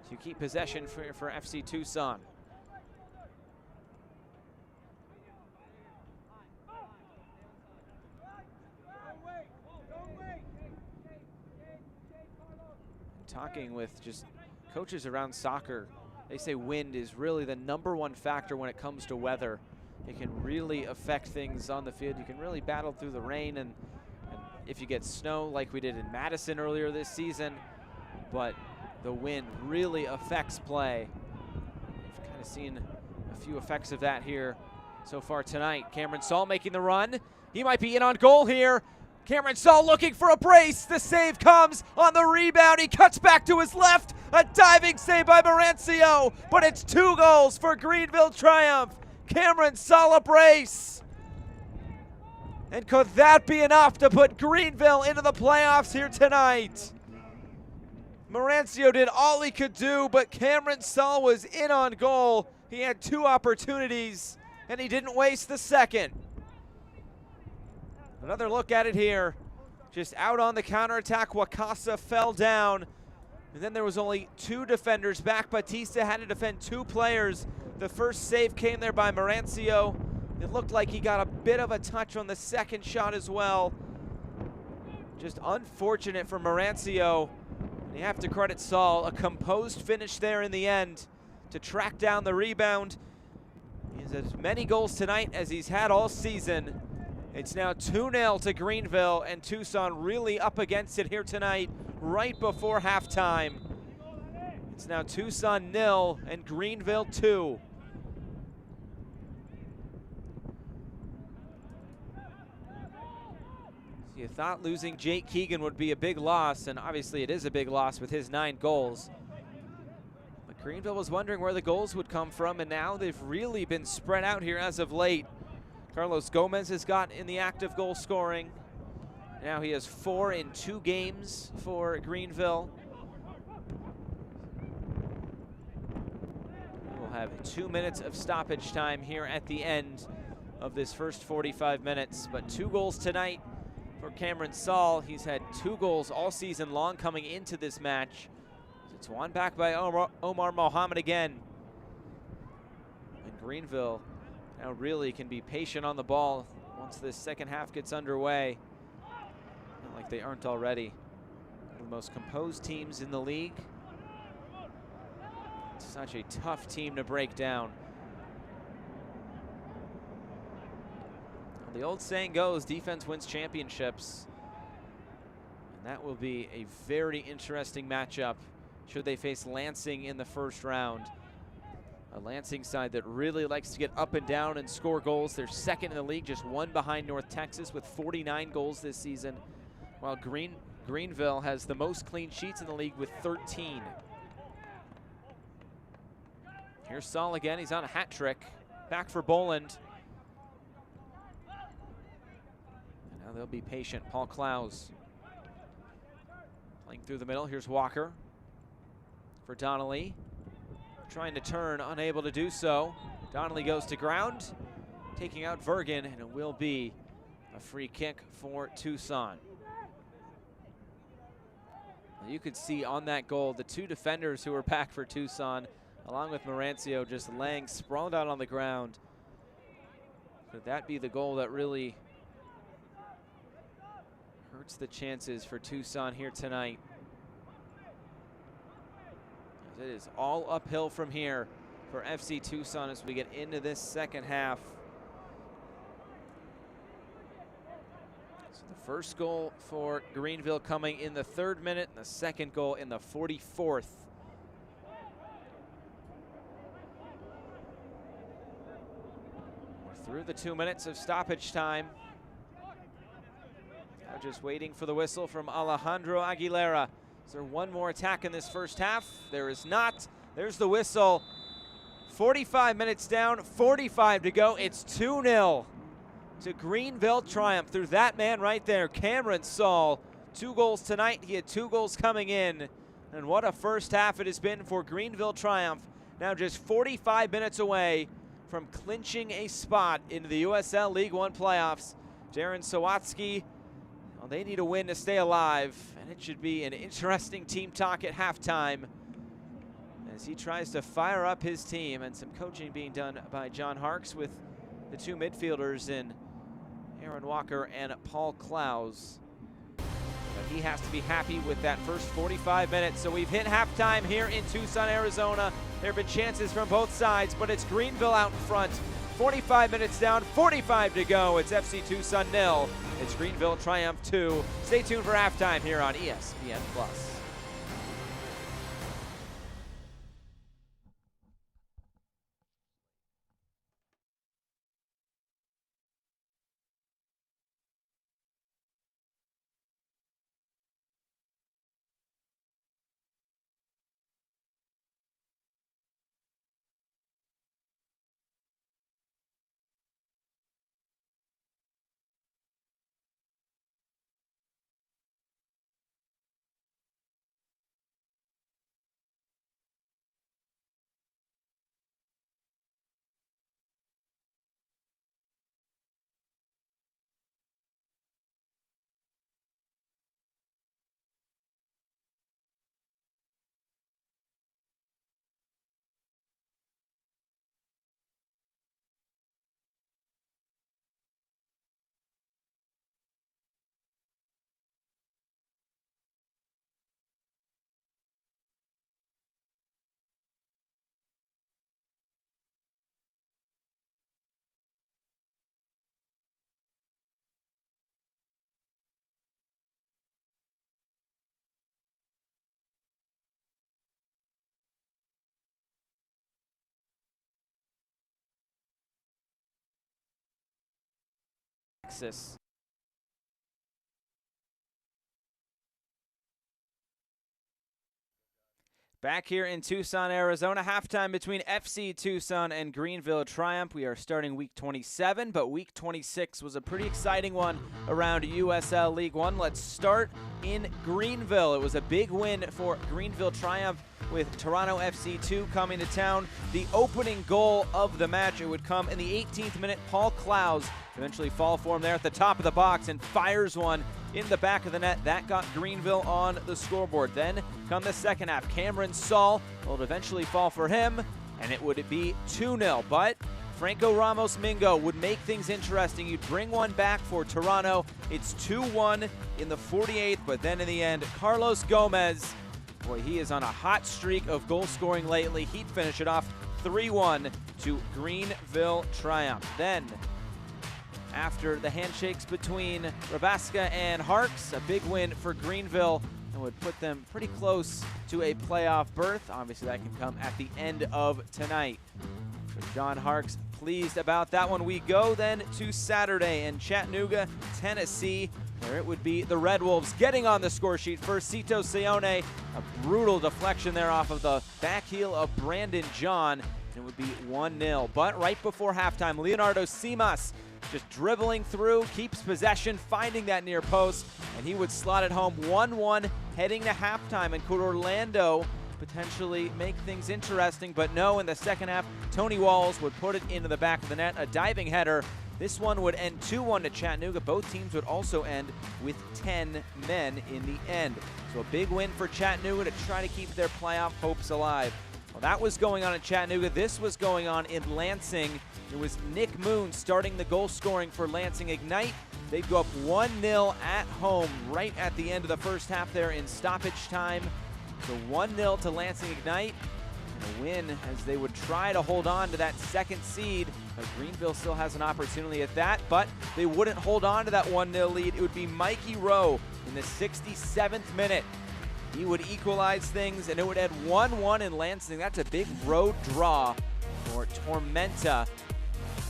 to keep possession for FC Tucson. Talking with just coaches around soccer, they say wind is really the #1 factor when it comes to weather. It can really affect things on the field. You can really battle through the rain and if you get snow like we did in Madison earlier this season, but the wind really affects play. We've kind of seen a few effects of that here so far tonight. Cameron Saul making the run. He might be in on goal here. Cameron Saul looking for a brace. The save comes on the rebound. He cuts back to his left. A diving save by Marancio, but it's 2 goals for Greenville triumph. Cameron Saul a brace. And could that be enough to put Greenville into the playoffs here tonight? Marancio did all he could do, but Cameron Saul was in on goal. He had 2 opportunities, and he didn't waste the second. Another look at it here. just out on the counterattack. Wakasa fell down. And then there was only 2 defenders back. Batista had to defend 2 players. The first save came there by Marancio. It looked like he got a bit of a touch on the second shot as well. Just unfortunate for Marancio. And you have to credit Saul, a composed finish there in the end to track down the rebound. He has as many goals tonight as he's had all season. It's now 2-0 to Greenville, and Tucson really up against it here tonight, right before halftime. It's now Tucson 0 and Greenville 2. So you thought losing Jake Keegan would be a big loss, and obviously it is a big loss with his 9 goals. But Greenville was wondering where the goals would come from, and now they've really been spread out here as of late. Carlos Gomez has got in the act of goal scoring. Now he has 4 in 2 games for Greenville. We'll have 2 minutes of stoppage time here at the end of this first 45 minutes, but 2 goals tonight for Cameron Saul. He's had 2 goals all season long coming into this match. It's one back by Omar Mohammed again. And Greenville now really can be patient on the ball once this second half gets underway. Not like they aren't already. One of the most composed teams in the league. It's such a tough team to break down. Well, the old saying goes, defense wins championships. And that will be a very interesting matchup should they face Lansing in the first round. A Lansing side that really likes to get up and down and score goals. They're second in the league, just 1 behind North Texas with 49 goals this season, while Greenville has the most clean sheets in the league with 13. Here's Saul again. He's on a hat trick. Back for Boland. And now they'll be patient. Paul Clowes playing through the middle. Here's Walker for Donnelly. Trying to turn, unable to do so. Donnelly goes to ground, taking out Vergen, and it will be a free kick for Tucson. You could see on that goal the 2 defenders who were back for Tucson, along with Marancio, just laying sprawled out on the ground. Could that be the goal that really hurts the chances for Tucson here tonight? It is all uphill from here for FC Tucson as we get into this second half. So the first goal for Greenville coming in the 3rd minute, and the second goal in the 44th. We're through the 2 minutes of stoppage time. Now just waiting for the whistle from Alejandro Aguilera. Is there one more attack in this first half? There is not. There's the whistle. 45 minutes down, 45 to go. It's 2-0 to Greenville triumph through that man right there, Cameron Saul. 2 goals tonight. He had 2 goals coming in. And what a first half it has been for Greenville triumph. Now just 45 minutes away from clinching a spot into the USL League One playoffs. Darren Sawatsky, well, they need a win to stay alive, and it should be an interesting team talk at halftime as he tries to fire up his team, and some coaching being done by John Harkes with the 2 midfielders in Aaron Walker and Paul Clowes. But he has to be happy with that first 45 minutes. So we've hit halftime here in Tucson, Arizona. There have been chances from both sides, but it's Greenville out in front. 45 minutes down, 45 to go. It's FC Tucson 0. It's Greenville triumph 2. Stay tuned for halftime here on ESPN+. Texas. Back here in Tucson, Arizona, halftime between FC Tucson and Greenville Triumph. We are starting week 27, but week 26 was a pretty exciting one around USL League One. Let's start in Greenville. It was a big win for Greenville Triumph with Toronto FC2 coming to town. The opening goal of the match, it would come in the 18th minute. Paul Clowes eventually fall for him there at the top of the box and fires one in the back of the net. That got Greenville on the scoreboard. Then come the second half. Cameron Saul will eventually fall for him, and it would be 2-0. But Franco Ramos Mingo would make things interesting. You'd bring one back for Toronto. It's 2-1 in the 48th, but then in the end, Carlos Gomez, boy, he is on a hot streak of goal scoring lately. He'd finish it off 3-1 to Greenville Triumph. Then, after the handshakes between Rabasca and Harks, a big win for Greenville and would put them pretty close to a playoff berth. Obviously, that can come at the end of tonight. So John Harks pleased about that one. We go then to Saturday in Chattanooga, Tennessee, where it would be the Red Wolves getting on the score sheet first. Cito Sione, a brutal deflection there off of the back heel of Brandon John, and it would be 1-0. But right before halftime, Leonardo Simas just dribbling through, keeps possession, finding that near post, and he would slot it home 1-1 heading to halftime. And could Orlando potentially make things interesting? But no, in the second half, Tony Walls would put it into the back of the net, a diving header. This one would end 2-1 to Chattanooga. Both teams would also end with 10 men in the end. So a big win for Chattanooga to try to keep their playoff hopes alive. Well, that was going on in Chattanooga. This was going on in Lansing. It was Nick Moon starting the goal scoring for Lansing Ignite. They'd go up 1-0 at home right at the end of the first half there in stoppage time. So 1-0 to Lansing Ignite. And a win as they would try to hold on to that second seed. But Greenville still has an opportunity at that, but they wouldn't hold on to that 1-0 lead. It would be Mikey Rowe in the 67th minute. He would equalize things, and it would end 1-1 in Lansing. That's a big road draw for Tormenta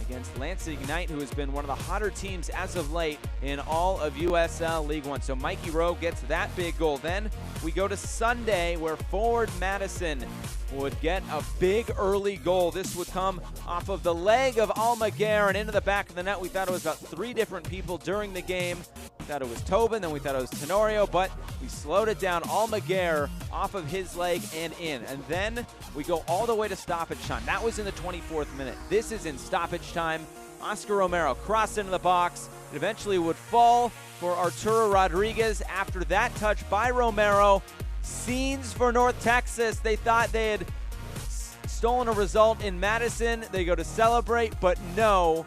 against Lansing Ignite, who has been one of the hotter teams as of late in all of USL League One. So Mikey Rowe gets that big goal. Then we go to Sunday, where forward Madison would get a big early goal. This would come off of the leg of Almaguer and into the back of the net. We thought it was about 3 different people during the game. We thought it was Tobin, then we thought it was Tenorio, but we slowed it down. Almaguer off of his leg and in. And then we go all the way to stoppage time. That was in the 24th minute. This is in stoppage time. Oscar Romero crossed into the box. It eventually would fall for Arturo Rodriguez after that touch by Romero. Scenes for North Texas. They thought they had stolen a result in Madison. They go to celebrate, but no.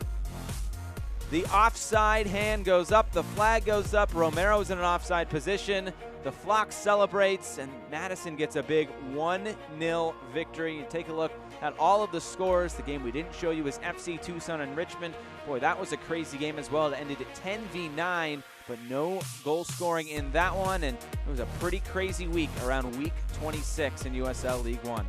The offside hand goes up, the flag goes up, Romero's in an offside position, the flock celebrates, and Madison gets a big 1-0 victory. You take a look at all of the scores. The game we didn't show you was FC Tucson and Richmond. Boy, that was a crazy game as well. It ended at 10-9, but no goal scoring in that one, and it was a pretty crazy week around week 26 in USL League One.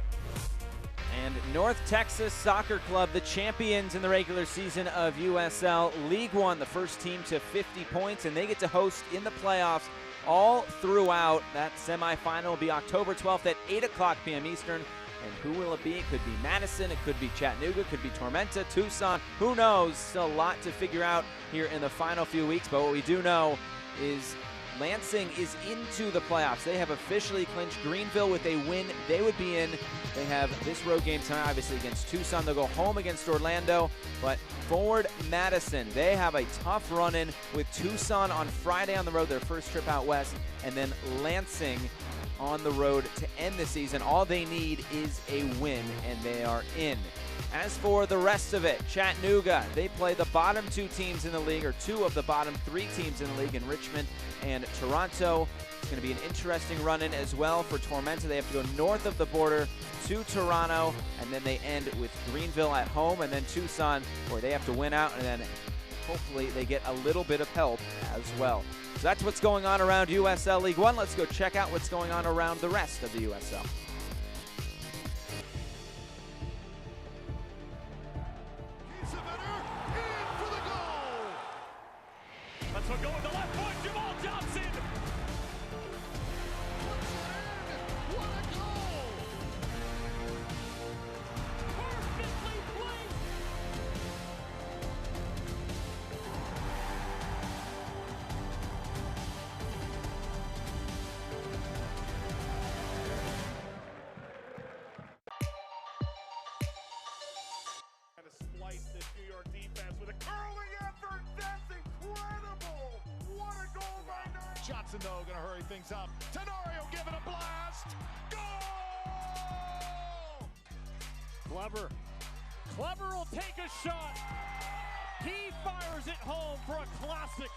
And North Texas Soccer Club, the champions in the regular season of USL League One, the first team to 50 points, and they get to host in the playoffs all throughout. That semifinal will be October 12th at 8 o'clock p.m. Eastern. And who will it be? It could be Madison, it could be Chattanooga, it could be Tormenta, Tucson, who knows? Still a lot to figure out here in the final few weeks, but what we do know is Lansing is into the playoffs. They have officially clinched. Greenville with a win, they would be in. They have this road game tonight, obviously, against Tucson. They'll go home against Orlando. But forward Madison, they have a tough run-in with Tucson on Friday on the road, their first trip out west, and then Lansing on the road to end the season. All they need is a win, and they are in. As for the rest of it, Chattanooga, they play the bottom 2 teams in the league, or 2 of the bottom 3 teams in the league in Richmond and Toronto. It's going to be an interesting run-in as well for Tormenta. They have to go north of the border to Toronto, and then they end with Greenville at home, and then Tucson, where they have to win out, and then hopefully they get a little bit of help as well. So that's what's going on around USL League One. Let's go check out what's going on around the rest of the USL. your defense with a curling effort. That's incredible. What a goal by Knight. Johnson, though, going to hurry things up. Tenorio giving a blast. Goal! Clever will take a shot. He fires it home for a classic.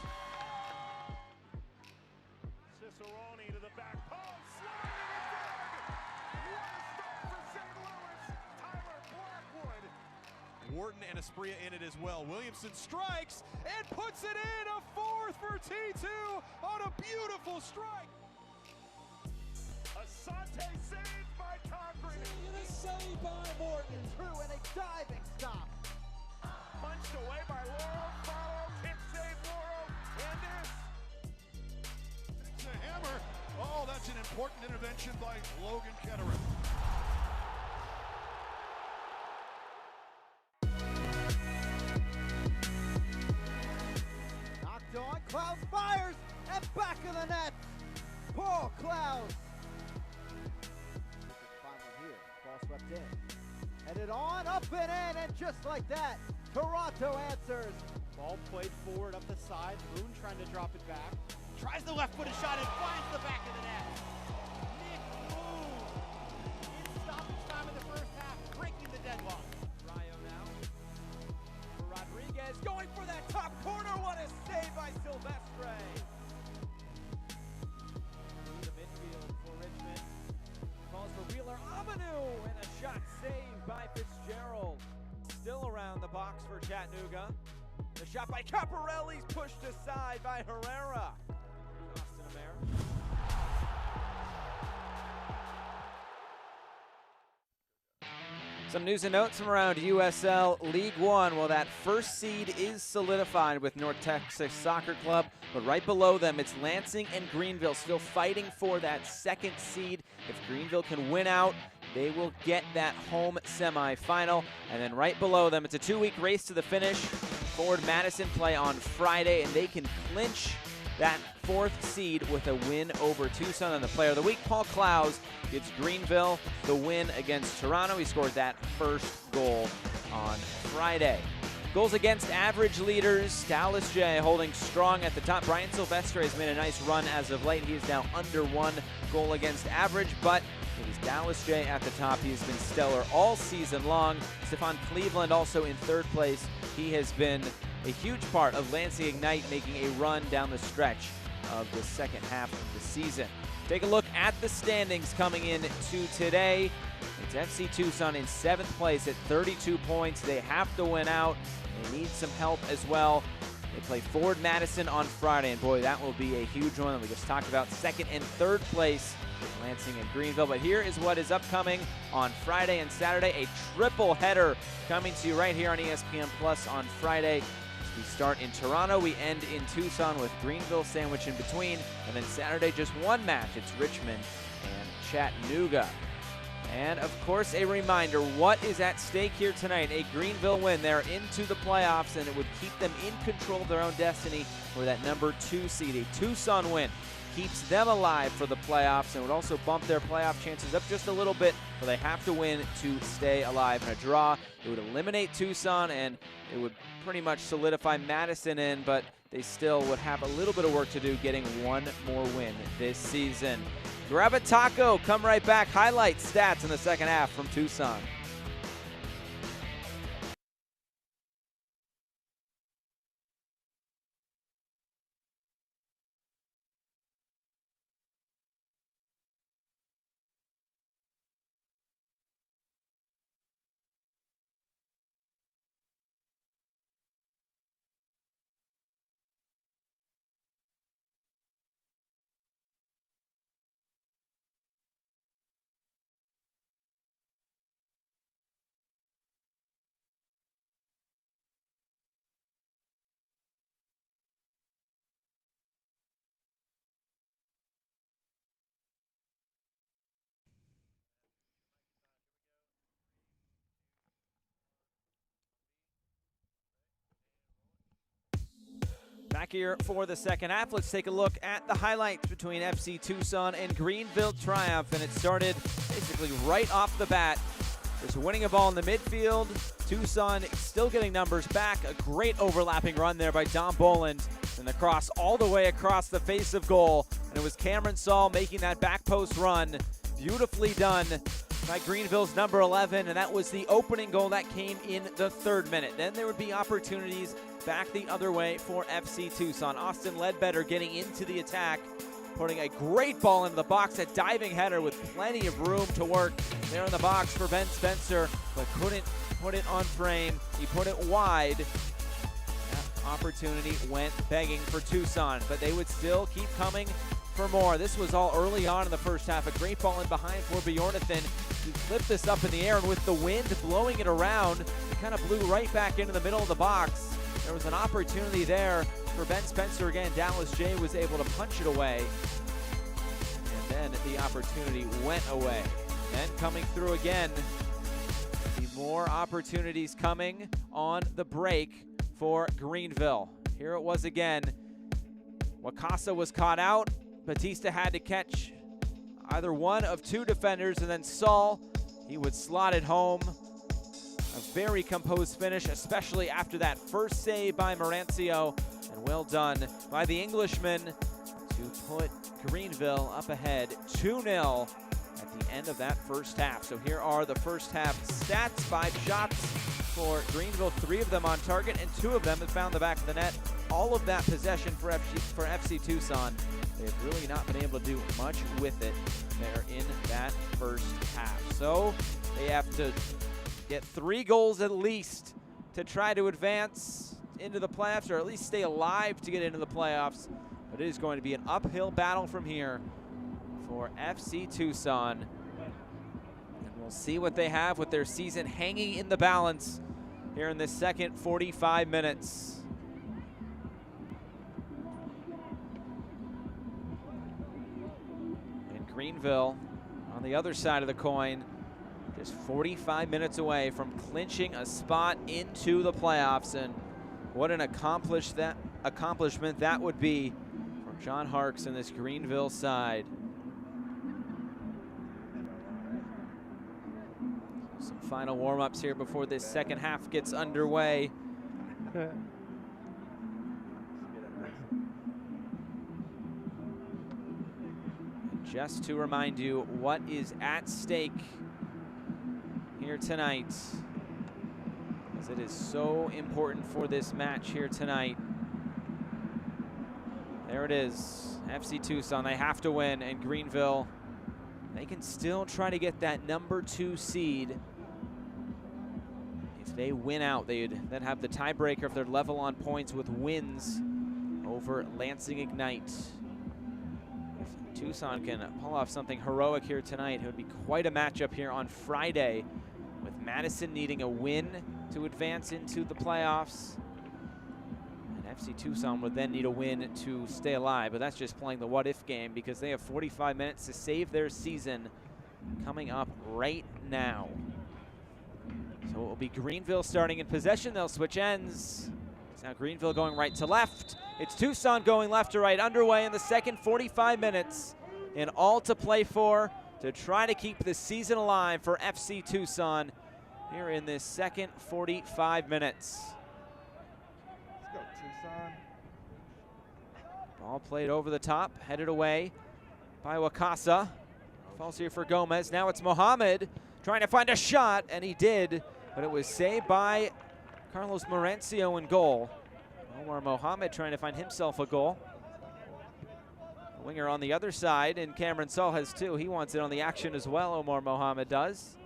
Cicerone to the back post, sliding it in. What a start for St. Louis. Tyler Blackwood. Wharton and Espria in it as well. Williamson strikes and puts it in, a fourth for T2 on a beautiful strike. Asante saved by Cochran. And a save by Morton. Through and a diving stop. Punched away by Laurel. Follow, kick save Laurel. And this. It's a hammer. Oh, that's an important intervention by Logan Ketterer. Knocked on. Klaus fires. And back of the net. Paul Klaus. Final here. Ball swept in. Headed on. Up and in. And just like that, Toronto answers. Ball played forward up the side. Moon trying to drop it back. Tries the left-footed shot and finds the back of the net. Nick Moon in stoppage time in the first half, breaking the deadlock. Rayo now for Rodriguez, going for that top corner. What a save by Silvestre. Through the midfield for Richmond. Calls for Wheeler Avenue, and a shot saved by Fitzgerald. Still around the box for Chattanooga. The shot by Caparelli's pushed aside by Herrera. Austin Amer. Some news and notes from around USL League One. Well, that first seed is solidified with North Texas Soccer Club, but right below them it's Lansing and Greenville still fighting for that second seed. If Greenville can win out, they will get that home semifinal. And then right below them, it's a 2-week race to the finish. Forward Madison play on Friday, and they can clinch that fourth seed with a win over Tucson. And the player of the week, Paul Klaus, gives Greenville the win against Toronto. He scored that first goal on Friday. Goals against average leaders, Dallas J holding strong at the top. Brian Silvestre has made a nice run as of late. He is now under 1 goal against average, but it is Dallas J at the top. He has been stellar all season long. Stephon Cleveland also in third place. He has been a huge part of Lansing Ignite making a run down the stretch of the second half of the season. Take a look at the standings coming in to today. It's FC Tucson in 7th place at 32 points. They have to win out. They need some help as well. They play Forward Madison on Friday, and boy, that will be a huge one that we just talked about. 2nd and 3rd place with Lansing and Greenville. But here is what is upcoming on Friday and Saturday. A triple header coming to you right here on ESPN Plus on Friday. We start in Toronto, we end in Tucson with Greenville sandwiched in between, and then Saturday just one match. It's Richmond and Chattanooga. And of course, a reminder, what is at stake here tonight? A Greenville win. They're into the playoffs, and it would keep them in control of their own destiny for that number 2 seed. A Tucson win keeps them alive for the playoffs and would also bump their playoff chances up just a little bit, but they have to win to stay alive. And a draw, it would eliminate Tucson, and it would pretty much solidify Madison in, but they still would have a little bit of work to do getting one more win this season. Grab a taco, come right back. Highlights, stats in the second half from Tucson. Back here for the second half. Let's take a look at the highlights between FC Tucson and Greenville Triumph. And it started basically right off the bat. Just winning a ball in the midfield. Tucson still getting numbers back. A great overlapping run there by Dom Boland. And the cross all the way across the face of goal. And it was Cameron Saul making that back post run. Beautifully done by Greenville's number 11. And that was the opening goal that came in the 3rd minute. Then there would be opportunities back the other way for FC Tucson. Austin Ledbetter getting into the attack, putting a great ball into the box, a diving header with plenty of room to work there in the box for Ben Spencer, but couldn't put it on frame. He put it wide. That opportunity went begging for Tucson, but they would still keep coming for more. This was all early on in the first half. A great ball in behind for Bjornathan. He flipped this up in the air, and with the wind blowing it around, it kind of blew right back into the middle of the box. There was an opportunity there for Ben Spencer again. Dallas J was able to punch it away. And then the opportunity went away. Then coming through again. See more opportunities coming on the break for Greenville. Here it was again. Wakasa was caught out. Batista had to catch either one of 2 defenders, and then Saul, he would slot it home. A very composed finish, especially after that first save by Marancio, and well done by the Englishman to put Greenville up ahead 2-0 at the end of that first half. So here are the first half stats. 5 shots for Greenville, 3 of them on target, and 2 of them have found the back of the net. All of that possession for FC Tucson. They've really not been able to do much with it there in that first half. So they have to get 3 goals at least to try to advance into the playoffs, or at least stay alive to get into the playoffs. But it is going to be an uphill battle from here for FC Tucson. And we'll see what they have with their season hanging in the balance here in the second 45 minutes. And Greenville on the other side of the coin, just 45 minutes away from clinching a spot into the playoffs. And what an accomplishment that would be for John Harkes and this Greenville side. Some final warm-ups here before this second half gets underway. Just to remind you what is at stake here tonight, as it is so important for this match here tonight. There it is, FC Tucson, they have to win, and Greenville, they can still try to get that number 2 seed. If they win out, they'd then have the tiebreaker if they're level on points with wins over Lansing Ignite. If Tucson can pull off something heroic here tonight, it would be quite a matchup here on Friday, with Madison needing a win to advance into the playoffs. And FC Tucson would then need a win to stay alive, but that's just playing the what-if game, because they have 45 minutes to save their season coming up right now. So it will be Greenville starting in possession. They'll switch ends. It's now Greenville going right to left. It's Tucson going left to right, underway in the second 45 minutes, and all to play for to try to keep the season alive for FC Tucson here in this second 45 minutes. Let's go, Tucson. Ball played over the top, headed away by Wakasa. Falls here for Gomez. Now it's Mohamed trying to find a shot, and he did, but it was saved by Carlos Marancio in goal. Omar Mohamed trying to find himself a goal. The winger on the other side, and Cameron Saul has 2. He wants it on the action as well, Omar Mohamed does.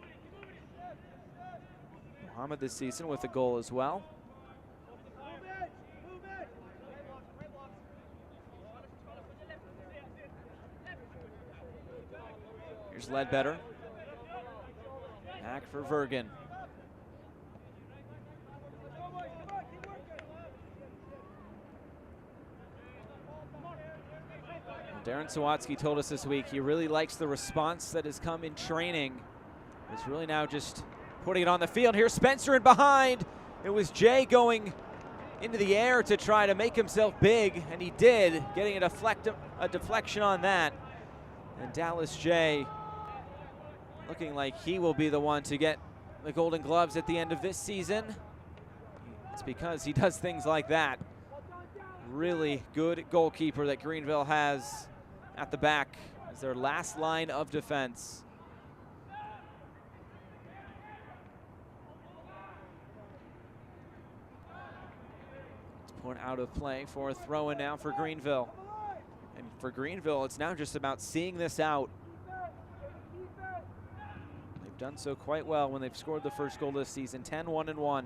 Mohamed this season with a goal as well. Here's Ledbetter. Back for Vergen. Darren Sawatsky told us this week he really likes the response that has come in training. It's really now just putting it on the field. Here's Spencer in behind. It was Jay going into the air to try to make himself big, and he did, getting a deflection on that. And Dallas J looking like he will be the one to get the Golden Gloves at the end of this season. It's because he does things like that. Really good goalkeeper that Greenville has at the back as their last line of defense. It's put out of play for a throw-in now for Greenville. And for Greenville, it's now just about seeing this out. They've done so quite well when they've scored the first goal this season, 10-1-1.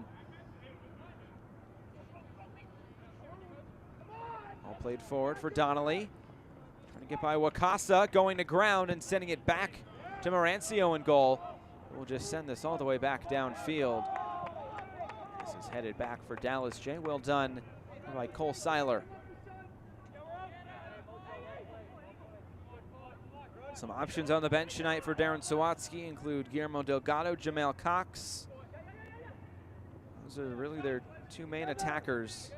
All played forward for Donnelly. Trying to get by Wakasa, going to ground and sending it back to Marancio in goal. We'll just send this all the way back downfield. This is headed back for Dallas J. Well done by Cole Seiler. Some options on the bench tonight for Darren Sawatsky include Guillermo Delgado, Jamel Cox. Those are really their two main attackers.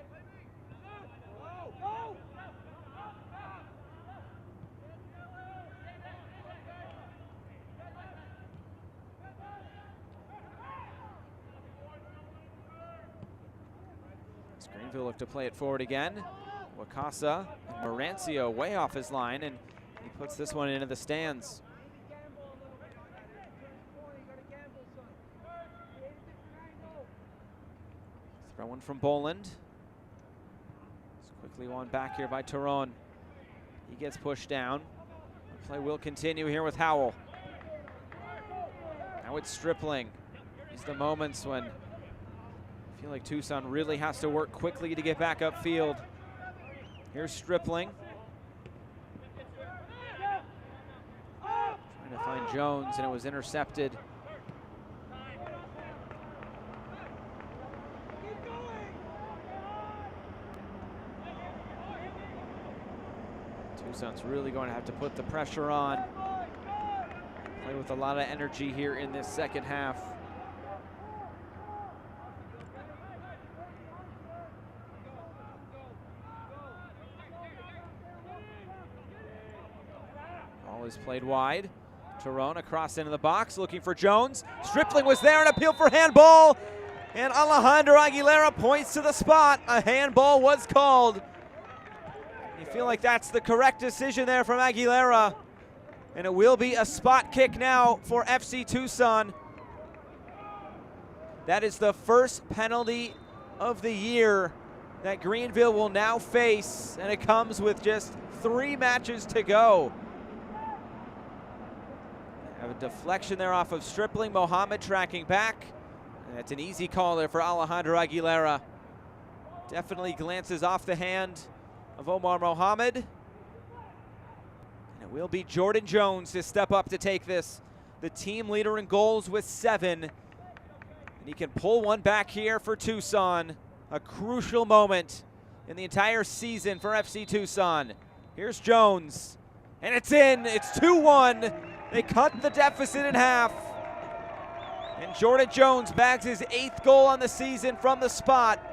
Greenville look to play it forward again. Wakasa and Marancio way off his line, and he puts this one into the stands. Throw one from Boland. It's quickly won back here by Tyrone. He gets pushed down. The play will continue here with Howell. Now it's Stripling. These are the moments when I feel like Tucson really has to work quickly to get back upfield. Here's Stripling. Trying to find Jones, and it was intercepted. Tucson's really going to have to put the pressure on. Play with a lot of energy here in this second half. Ball is played wide. Tyrone across into the box, looking for Jones. Stripling was there, an appeal for handball. And Alejandro Aguilera points to the spot. A handball was called. You feel like that's the correct decision there from Aguilera. And it will be a spot kick now for FC Tucson. That is the first penalty of the year that Greenville will now face, and it comes with just 3 matches to go. Have a deflection there off of Stripling. Mohammed tracking back. And that's an easy call there for Alejandro Aguilera. Definitely glances off the hand of Omar Mohammed. And it will be Jordan Jones to step up to take this. The team leader in goals with 7. And he can pull one back here for Tucson. A crucial moment in the entire season for FC Tucson. Here's Jones. And it's in. It's 2-1. They cut the deficit in half. And Jordan Jones bags his 8th goal on the season from the spot.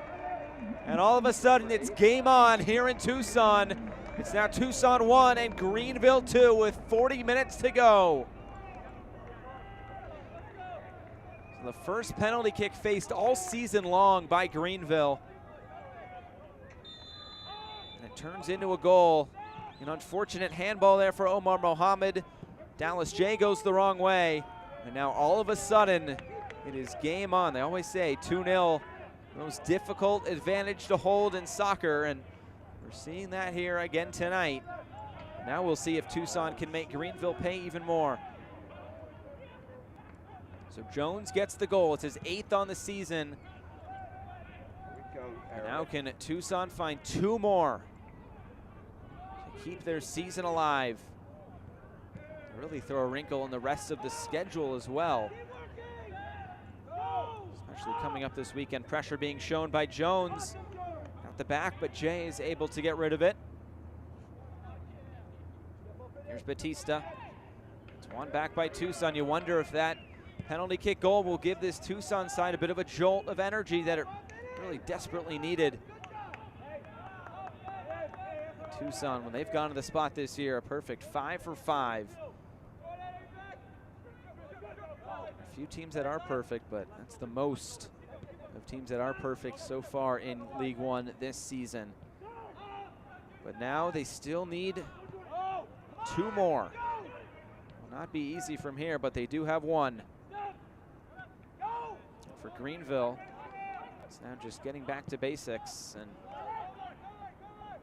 And all of a sudden, it's game on here in Tucson. It's now Tucson 1 and Greenville 2 with 40 minutes to go. So the first penalty kick faced all season long by Greenville. And it turns into a goal. An unfortunate handball there for Omar Mohammed. Dallas J goes the wrong way. And now all of a sudden, it is game on. They always say 2-0, the most difficult advantage to hold in soccer, and we're seeing that here again tonight. Now we'll see if Tucson can make Greenville pay even more. So Jones gets the goal. It's his 8th on the season. And now can Tucson find 2 more to keep their season alive? Really throw a wrinkle in the rest of the schedule as well. Especially coming up this weekend. Pressure being shown by Jones at the back, but Jay is able to get rid of it. Here's Batista. It's won back by Tucson. You wonder if that penalty kick goal will give this Tucson side a bit of a jolt of energy that it really desperately needed. Tucson, when they've gone to the spot this year, a perfect 5 for 5. A few teams that are perfect, but that's the most of teams that are perfect so far in League One this season. But now they still need 2 more. Will not be easy from here, but they do have 1. For Greenville, it's now just getting back to basics, and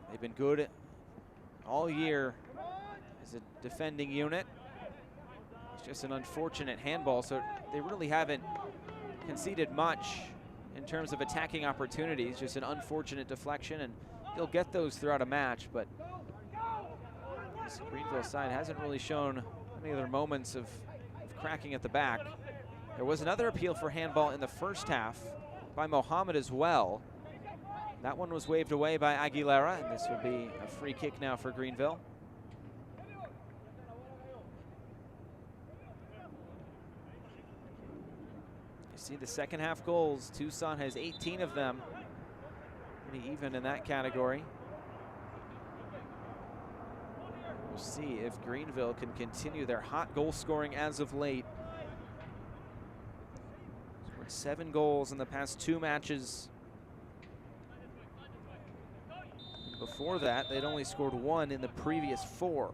they've been good all year as a defending unit. It's just an unfortunate handball, so they really haven't conceded much in terms of attacking opportunities, just an unfortunate deflection, and they'll get those throughout a match, but this Greenville side hasn't really shown any other moments of cracking at the back. There was another appeal for handball in the first half by Mohammed as well. That one was waved away by Aguilera, and this will be a free kick now for Greenville. You see the second half goals. Tucson has 18 of them. Pretty even in that category. We'll see if Greenville can continue their hot goal scoring as of late. Scored 7 goals in the past 2 matches. Before that, they'd only scored 1 in the previous 4.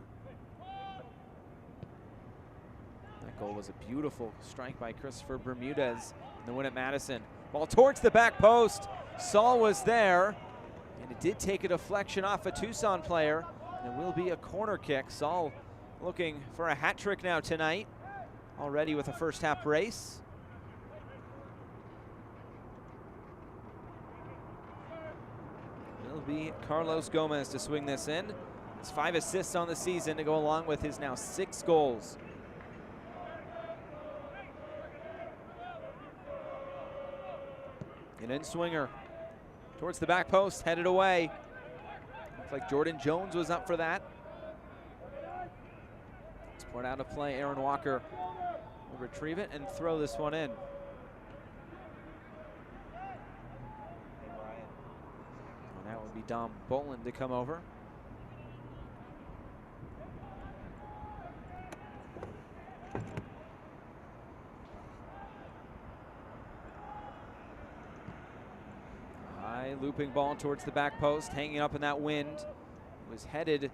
That goal was a beautiful strike by Christopher Bermudez in the win at Madison. Ball towards the back post. Saul was there, and it did take a deflection off a Tucson player. And it will be a corner kick. Saul looking for a hat trick now tonight, already with a first half brace. It'll be Carlos Gomez to swing this in. It's 5 assists on the season to go along with his now 6 goals. An in-swinger towards the back post, headed away. Looks like Jordan Jones was up for that. It's put out of play. Aaron Walker will retrieve it and throw this one in. And that would be Dom Boland to come over. High looping ball towards the back post, hanging up in that wind. It was headed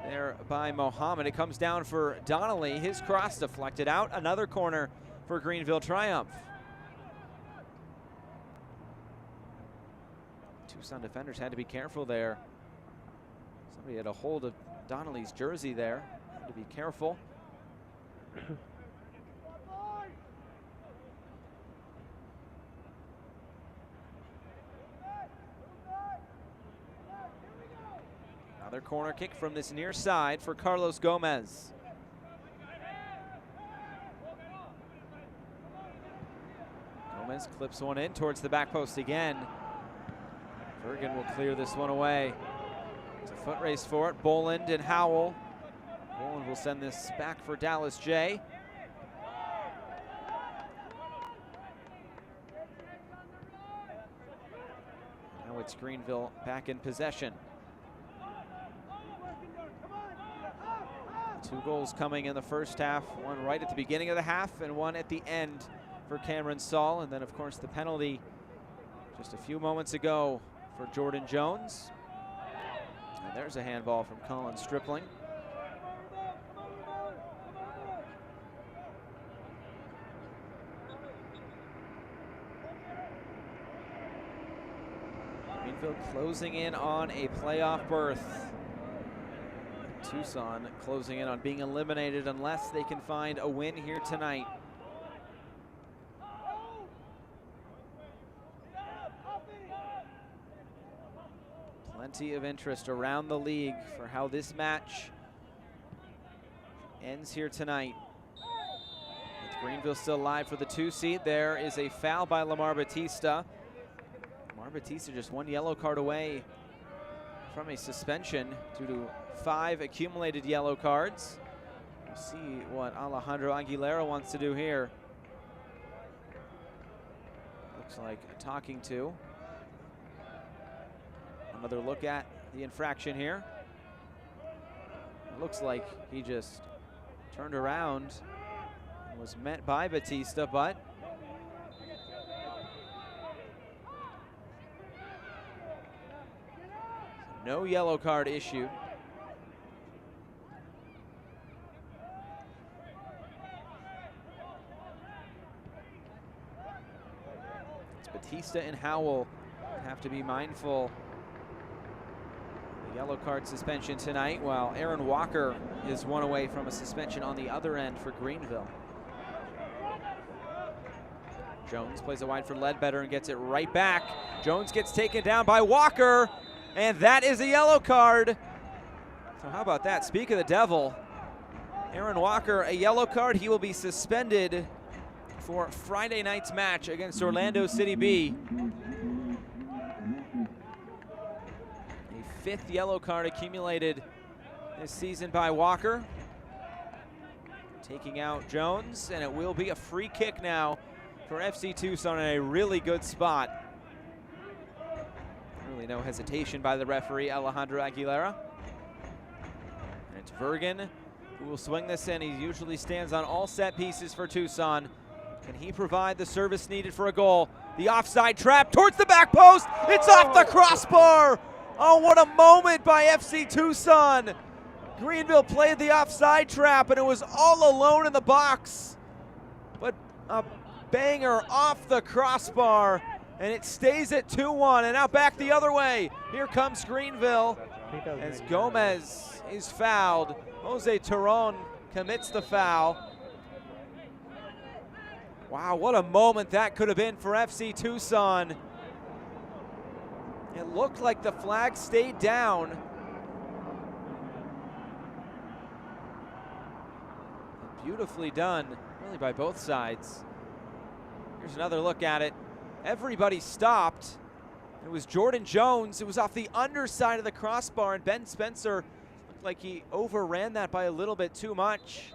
there by Mohammed. It comes down for Donnelly. His cross deflected out. Another corner for Greenville Triumph. Tucson defenders had to be careful there. Somebody had a hold of Donnelly's jersey there. Had to be careful. Another corner kick from this near side for Carlos Gomez. Gomez clips one in towards the back post again. Bergen will clear this one away. It's a foot race for it. Boland and Howell. Boland will send this back for Dallas J. Now it's Greenville back in possession. 2 goals coming in the first half, one right at the beginning of the half and one at the end for Cameron Saul. And then, of course, the penalty just a few moments ago for Jordan Jones. And there's a handball from Colin Stripling. Greenville closing in on a playoff berth. Tucson closing in on being eliminated unless they can find a win here tonight. Plenty of interest around the league for how this match ends here tonight. With Greenville still alive for the 2 seed, there is a foul by Lamar Batista. Lamar Batista just 1 yellow card away from a suspension due to 5 accumulated yellow cards. We'll see what Alejandro Aguilera wants to do here. Looks like a talking to. Another look at the infraction here. It looks like he just turned around and was meant by Batista, but no yellow card issued. It's Batista and Howell have to be mindful. The yellow card suspension tonight, while Aaron Walker is one away from a suspension on the other end for Greenville. Jones plays it wide for Ledbetter and gets it right back. Jones gets taken down by Walker, and that is a yellow card. So how about that? Speak of the devil. Aaron Walker, a yellow card. He will be suspended for Friday night's match against Orlando City B. A 5th yellow card accumulated this season by Walker. Taking out Jones, and it will be a free kick now for FC Tucson in a really good spot. Really no hesitation by the referee, Alejandro Aguilera. And it's Vergen who will swing this in. He usually stands on all set pieces for Tucson. Can he provide the service needed for a goal? The offside trap towards the back post. It's off the crossbar. Oh, what a moment by FC Tucson. Greenville played the offside trap, and it was all alone in the box. But a banger off the crossbar, and it stays at 2-1, and now back the other way. Here comes Greenville as Gomez is fouled. Jose Turon commits the foul. Wow, what a moment that could have been for FC Tucson. It looked like the flag stayed down. Beautifully done, really, by both sides. Here's another look at it. Everybody stopped. It was Jordan Jones. It was off the underside of the crossbar, and Ben Spencer looked like he overran that by a little bit too much.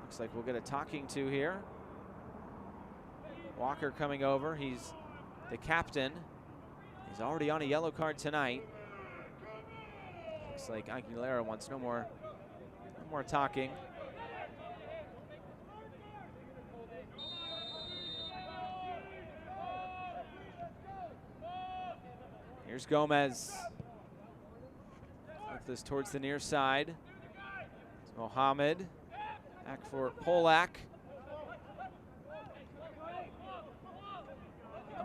Looks like we'll get a talking to here. Walker coming over. He's the captain. He's already on a yellow card tonight. Looks like Aguilera wants no more talking. Here's Gomez. Flip this towards the near side. It's Mohamed. Back for Polak.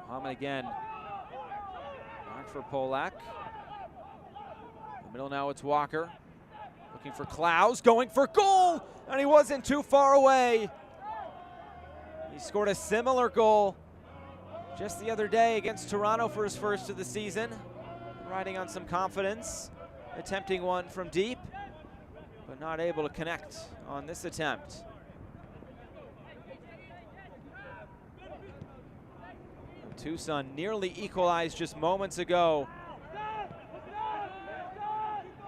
Mohamed again. Back for Polak. In the middle now, it's Walker. Looking for Klaus, going for goal, and he wasn't too far away. He scored a similar goal just the other day against Toronto for his first of the season. Riding on some confidence, attempting one from deep, but not able to connect on this attempt. Tucson nearly equalized just moments ago.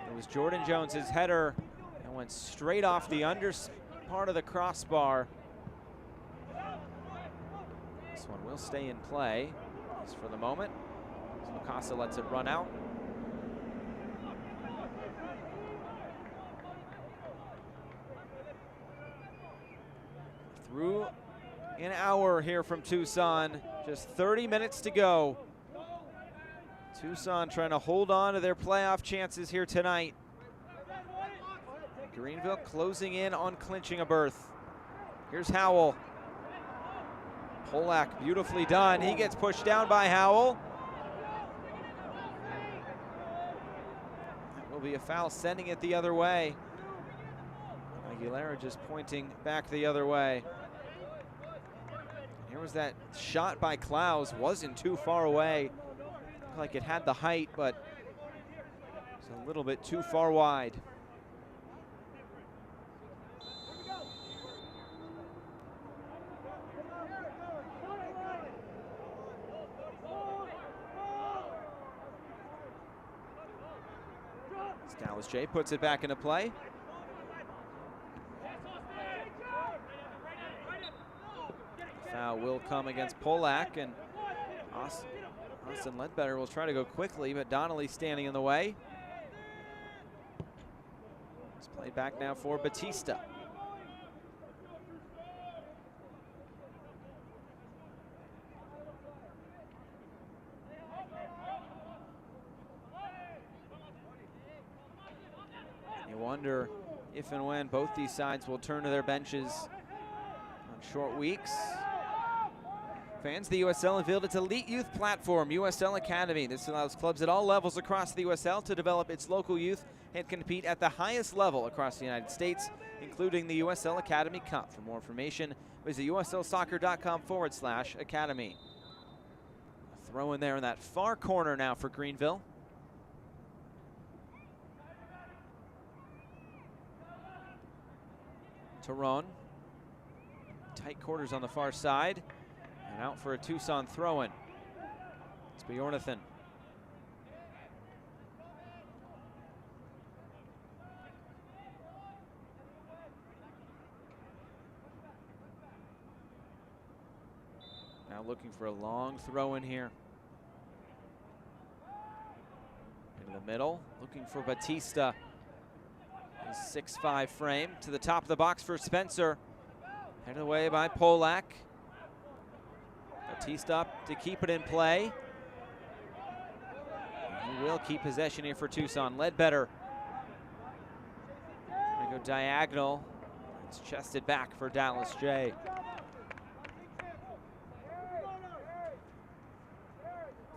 It was Jordan Jones' header and went straight off the under part of the crossbar. This one will stay in play, at least for the moment. Mikasa lets it run out. Through an hour here from Tucson, just 30 minutes to go. Tucson trying to hold on to their playoff chances here tonight. Greenville closing in on clinching a berth. Here's Howell. Polak, beautifully done. He gets pushed down by Howell. That will be a foul, sending it the other way. Aguilera just pointing back the other way. Here was that shot by Klaus, wasn't too far away. Looked like it had the height, but it's a little bit too far wide. Dallas J puts it back into play. Foul will come against Polak, and Austin Ledbetter will try to go quickly, but Donnelly standing in the way. Played back now for Batista. You wonder if and when both these sides will turn to their benches on short weeks. Fans, the USL unveiled its elite youth platform, USL Academy. This allows clubs at all levels across the USL to develop its local youth and compete at the highest level across the United States, including the USL Academy Cup. For more information, visit uslsoccer.com/academy. Throw in there in that far corner now for Greenville. Turon. Tight quarters on the far side. And out for a Tucson throw-in. It's Bjornathan. Now looking for a long throw-in here. Into the middle, looking for Batista. His 6'5" frame to the top of the box for Spencer. Headed away by Polak. Batista up to keep it in play. He will keep possession here for Tucson. Ledbetter. Gonna go diagonal. It's chested back for Dallas J.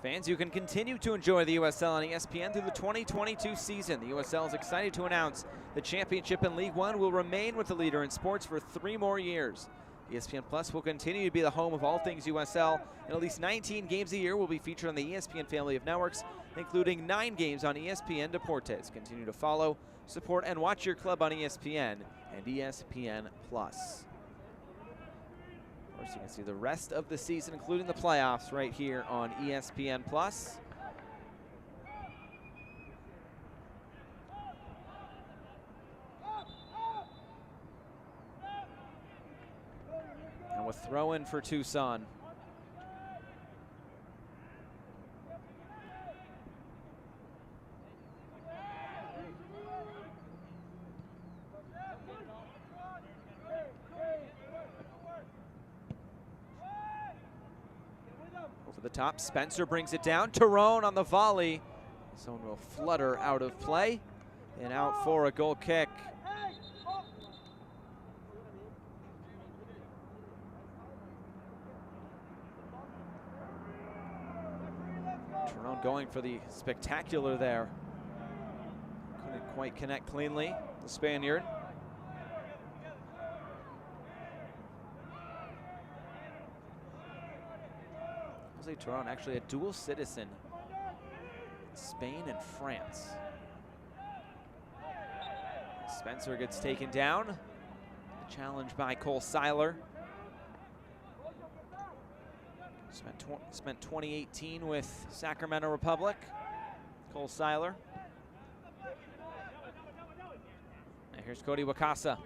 Fans, you can continue to enjoy the USL on ESPN through the 2022 season. The USL is excited to announce the championship in League One will remain with the leader in sports for 3 more years. ESPN Plus will continue to be the home of all things USL, and at least 19 games a year will be featured on the ESPN family of networks, including 9 games on ESPN Deportes. Continue to follow, support, and watch your club on ESPN and ESPN Plus. Of course, you can see the rest of the season, including the playoffs, right here on ESPN Plus. And with throw-in for Tucson. Over the top, Spencer brings it down. Turon on the volley. This one will flutter out of play and out for a goal kick. Turon going for the spectacular there. Couldn't quite connect cleanly, the Spaniard. Turon actually a dual citizen, Spain and France. Spencer gets taken down. The challenge by Cole Seiler. Spent 2018 with Sacramento Republic. Cole Seiler. And here's Cody Wakasa.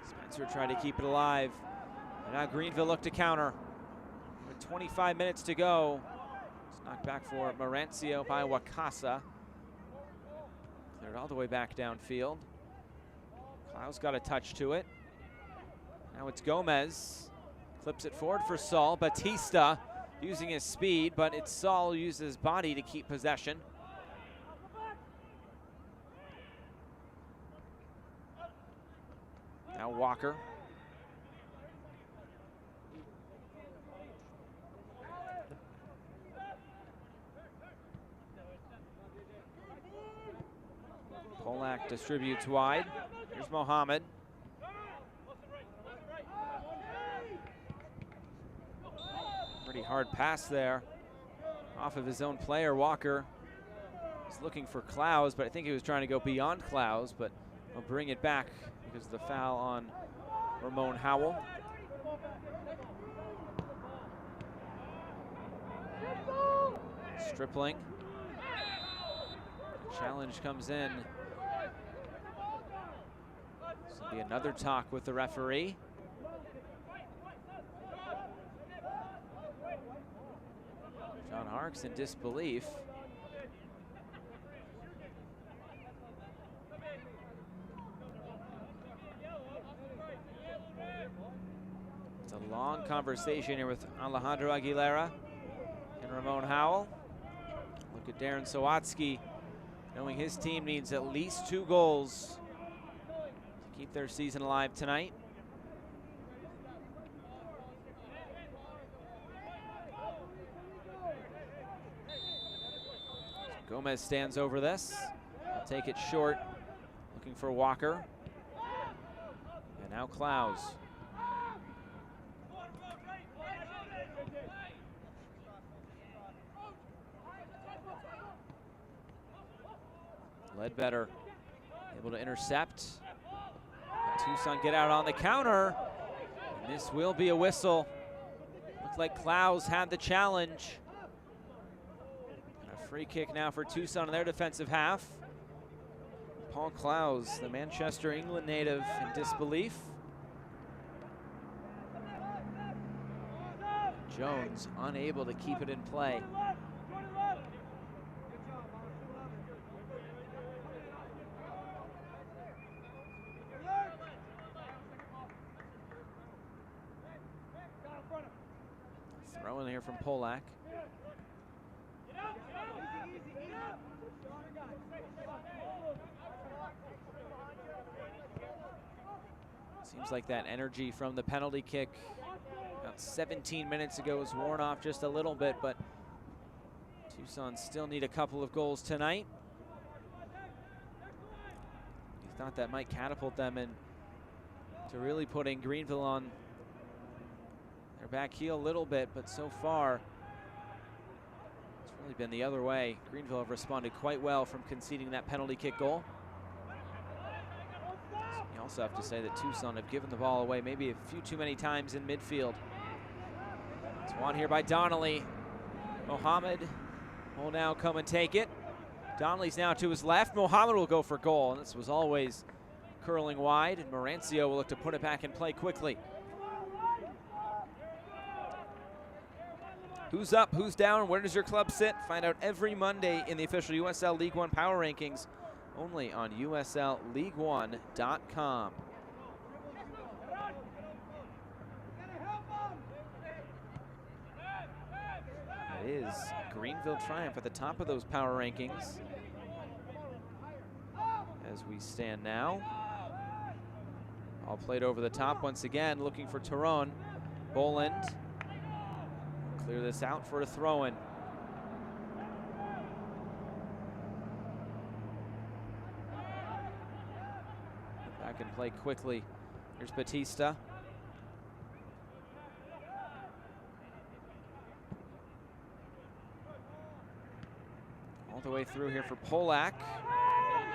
Spencer tried to keep it alive. And now Greenville look to counter. With 25 minutes to go. It's knocked back for Marancio by Wakasa. Cleared all the way back downfield. Klaus got a touch to it. Now it's Gomez. Clips it forward for Saul. Batista using his speed, but it's Saul who uses his body to keep possession. Now Walker. Polak distributes wide. Here's Mohammed. Pretty hard pass there. Off of his own player, Walker. He's looking for Klaus, but I think he was trying to go beyond Klaus, but he'll bring it back because of the foul on Ramon Howell. Stripling. Challenge comes in Be another talk with the referee. John Harkes in disbelief. It's a long conversation here with Alejandro Aguilera and Ramon Howell. Look at Darren Sawatsky, knowing his team needs at least 2 goals to keep their season alive tonight. Gomez stands over this. I'll take it short, looking for Walker. And now Klaus. Ledbetter able to intercept. And Tucson get out on the counter. And this will be a whistle. Looks like Klaus had the challenge. And a free kick now for Tucson in their defensive half. Paul Klaus, the Manchester, England native, in disbelief. Jones unable to keep it in play. Throw in here from Polak. Seems like that energy from the penalty kick about 17 minutes ago was worn off just a little bit, but Tucson still need a couple of goals tonight. You thought that might catapult them in to really putting Greenville on their back heel a little bit, but so far it's really been the other way. Greenville have responded quite well from conceding that penalty kick goal. You also have to say that Tucson have given the ball away maybe a few too many times in midfield. It's won here by Donnelly. Mohammed will now come and take it. Donnelly's now to his left. Mohammed will go for goal, and this was always curling wide, and Morancio will look to put it back in play quickly. Who's up, who's down, where does your club sit? Find out every Monday in the official USL League One Power Rankings, only on USLLeague1.com. It is Greenville Triumph at the top of those power rankings as we stand now. All played over the top once again, looking for Tyrone. Boland. Clear this out for a throw-in. Back and play quickly. Here's Batista. All the way through here for Polak.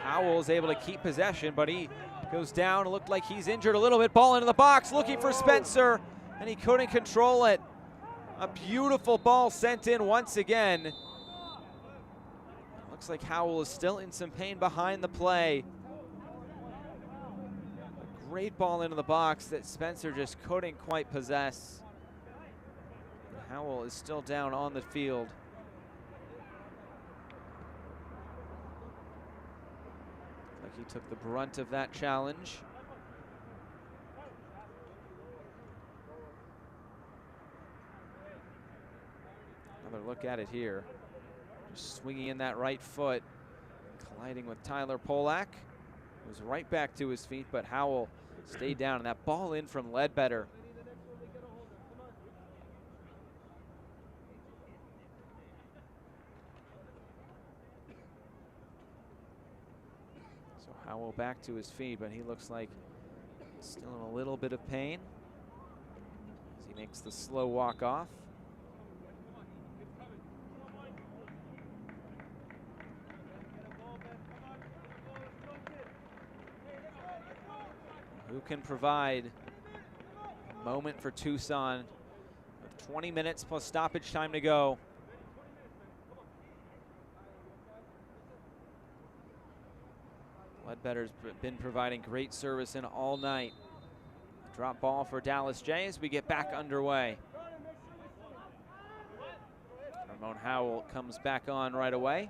Howell is able to keep possession, but he goes down. It looked like he's injured a little bit. Ball into the box, looking for Spencer, and he couldn't control it. A beautiful ball sent in once again. Looks like Howell is still in some pain behind the play. A great ball into the box that Spencer just couldn't quite possess. Howell is still down on the field. Like he took the brunt of that challenge. Another look at it here. Just swinging in that right foot, colliding with Tyler Polak. Was right back to his feet, but Howell stayed down, and that ball in from Ledbetter. So Howell back to his feet, but he looks like still in a little bit of pain as he makes the slow walk off. Who can provide a moment for Tucson with 20 minutes plus stoppage time to go? Ledbetter's been providing great service in all night. Drop ball for Dallas J as we get back underway. Ramon Howell comes back on right away.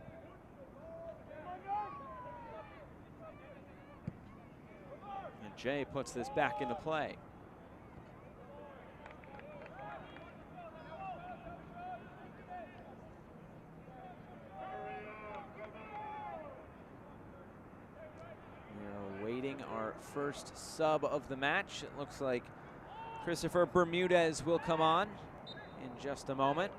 And Jay puts this back into play. We are awaiting our first sub of the match. It looks like Christopher Bermudez will come on in just a moment.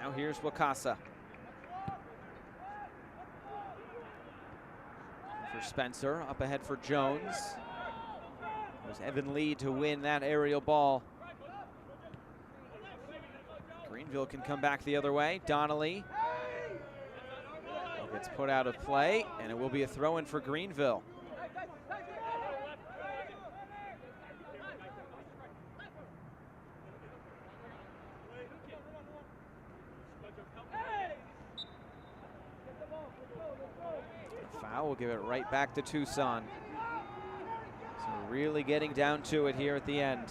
Now here's Wakasa. For Spencer, up ahead for Jones. There's Evan Lee to win that aerial ball. Greenville can come back the other way. Donnelly gets put out of play, and it will be a throw-in for Greenville. Foul will give it right back to Tucson. So really getting down to it here at the end.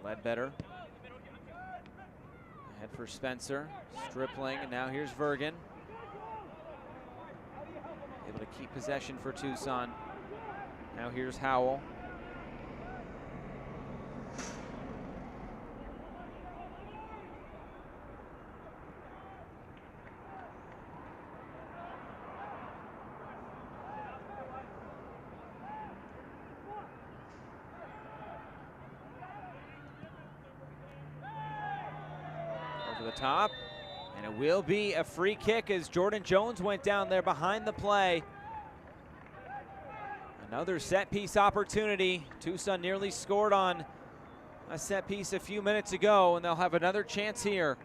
Ledbetter. Ahead for Spencer. Stripling, and now here's Vergen. Able to keep possession for Tucson. Now here's Howell. Over the top. And it will be a free kick as Jordan Jones went down there behind the play. Another set piece opportunity. Tucson nearly scored on a set piece a few minutes ago, and they'll have another chance here.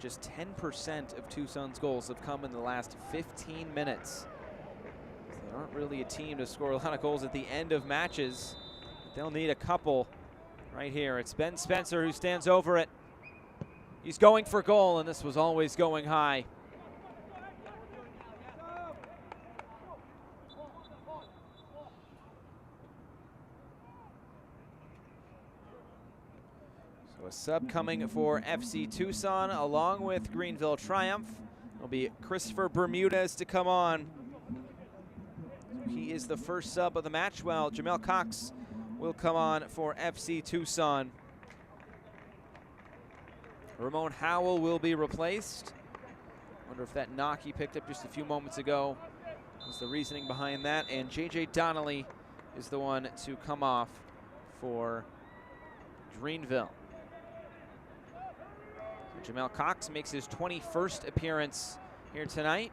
Just 10% of Tucson's goals have come in the last 15 minutes. So they aren't really a team to score a lot of goals at the end of matches. They'll need a couple right here. It's Ben Spencer who stands over it. He's going for goal, and this was always going high. So a sub coming for FC Tucson along with Greenville Triumph. It'll be Christopher Bermudez to come on. He is the first sub of the match, while Jamel Cox will come on for FC Tucson. Ramon Howell will be replaced. Wonder if that knock he picked up just a few moments ago was the reasoning behind that. And J.J. Donnelly is the one to come off for Greenville. Jamel Cox makes his 21st appearance here tonight,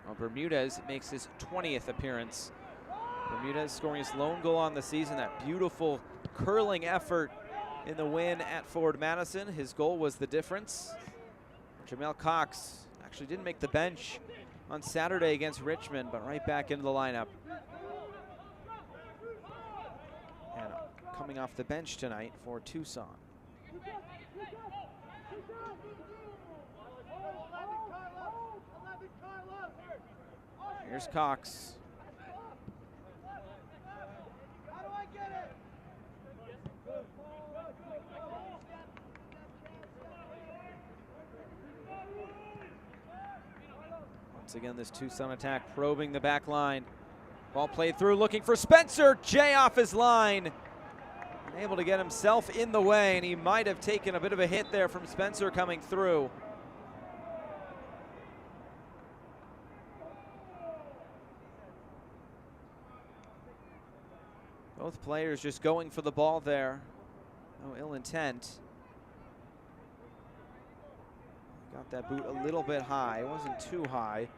while Bermudez makes his 20th appearance. Bermudez scoring his lone goal on the season, that beautiful curling effort in the win at Ford Madison. His goal was the difference. Jamel Cox actually didn't make the bench on Saturday against Richmond, but right back into the lineup. And coming off the bench tonight for Tucson. Here's Cox. Once again, this Tucson attack probing the back line. Ball played through, looking for Spencer. Jay off his line. Able to get himself in the way, and he might have taken a bit of a hit there from Spencer coming through. Both players just going for the ball there. No ill intent. Got that boot a little bit high. It wasn't too high.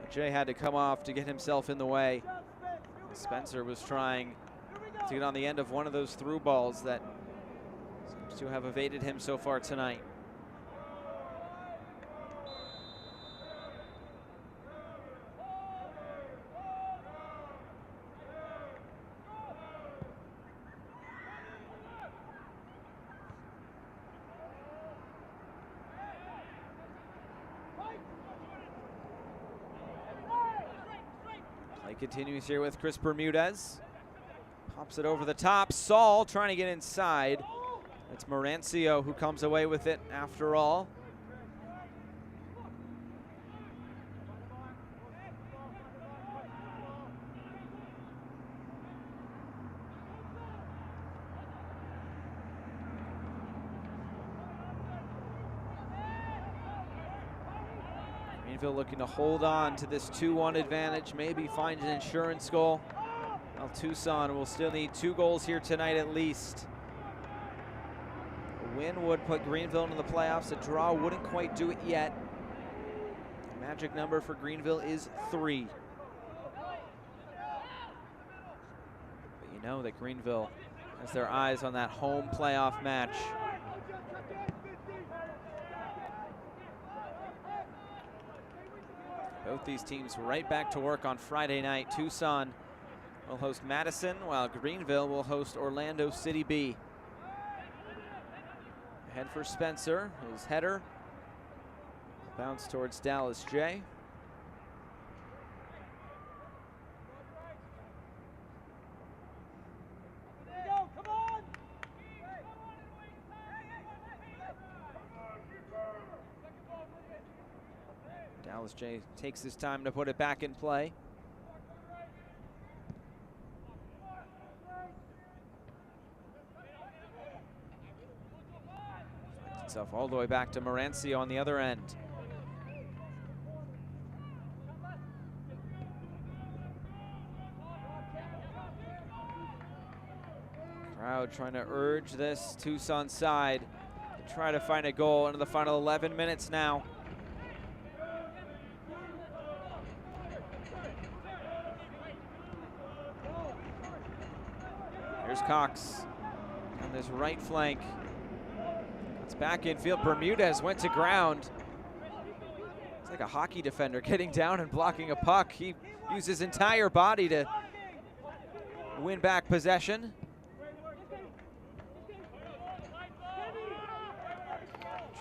But Jay had to come off to get himself in the way. Spencer was trying to get on the end of one of those through balls that seems to have evaded him so far tonight. Play continues here with Chris Bermudez. Pops it over the top. Saul trying to get inside. It's Marancio who comes away with it after all. Greenville looking to hold on to this 2-1 advantage, maybe find an insurance goal. Well, Tucson will still need 2 goals here tonight at least. A win would put Greenville into the playoffs. A draw wouldn't quite do it yet. The magic number for Greenville is 3. But you know that Greenville has their eyes on that home playoff match. Both these teams right back to work on Friday night. Tucson will host Madison, while Greenville will host Orlando City B. Ahead for Spencer, his header. Bounce towards Dallas J. Dallas J takes his time to put it back in play. Itself all the way back to Marancio on the other end. Crowd trying to urge this Tucson side to try to find a goal into the final 11 minutes now. Here's Cox on this right flank. It's back infield. Bermudez went to ground. It's like a hockey defender getting down and blocking a puck. He used his entire body to win back possession.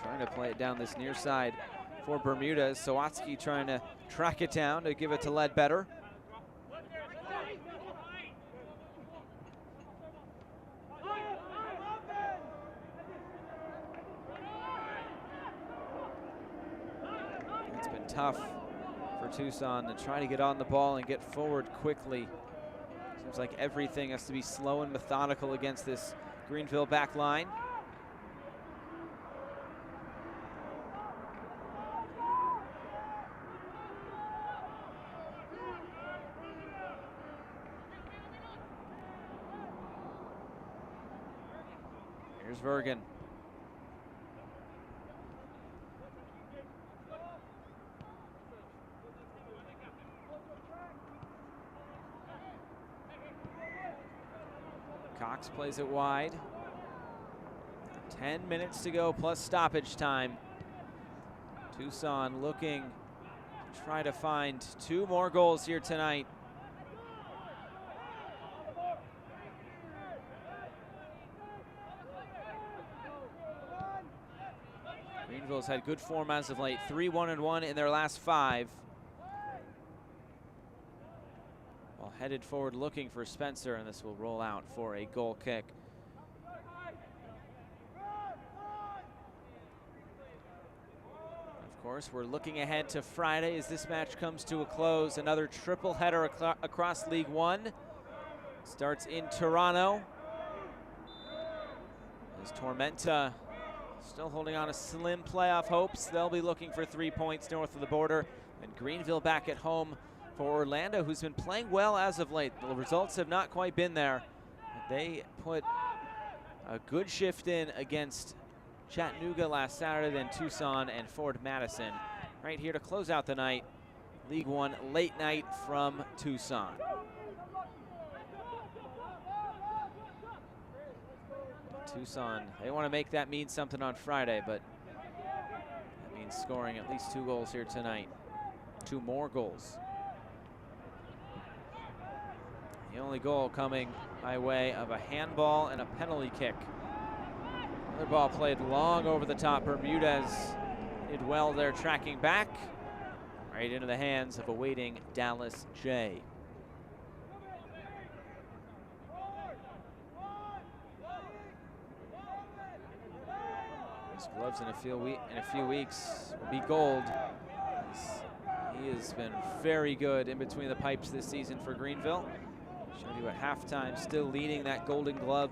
Trying to play it down this near side for Bermudez. Sawatsky trying to track it down to give it to Ledbetter. Tough for Tucson to try to get on the ball and get forward quickly. Seems like everything has to be slow and methodical against this Greenville back line. Here's Vergen. Cox plays it wide. 10 minutes to go plus stoppage time. Tucson looking to try to find 2 more goals here tonight. Greenville's had good form as of late. 3-1-1 in their last 5. While headed forward looking for Spencer, and this will roll out for a goal kick. Of course, we're looking ahead to Friday as this match comes to a close. Another triple header across League One. Starts in Toronto. As Tormenta still holding on to slim playoff hopes. They'll be looking for 3 points north of the border. And Greenville back at home for Orlando, who's been playing well as of late. The results have not quite been there. They put a good shift in against Chattanooga last Saturday, then Tucson and Ford Madison. Right here to close out the night, League One late night from Tucson. Tucson, they want to make that mean something on Friday, but that means scoring at least 2 goals here tonight. 2 more goals. The only goal coming by way of a handball and a penalty kick. Another ball played long over the top. Bermudez did well there, tracking back right into the hands of a waiting Dallas J. His gloves in a few weeks will be gold. He has been very good in between the pipes this season for Greenville. Showed you at halftime, still leading that Golden Glove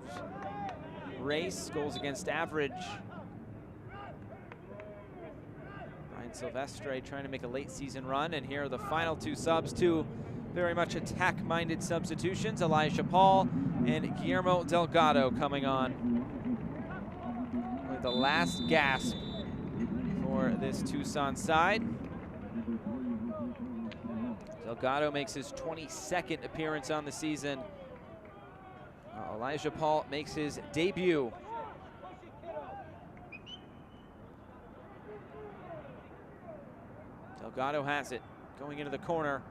race. Goals against average. Brian Silvestre trying to make a late season run, and here are the final 2 subs, 2 very much attack-minded substitutions. Elijah Paul and Guillermo Delgado coming on with the last gasp for this Tucson side. Delgado makes his 22nd appearance on the season. Elijah Paul makes his debut. Delgado has it, going into the corner,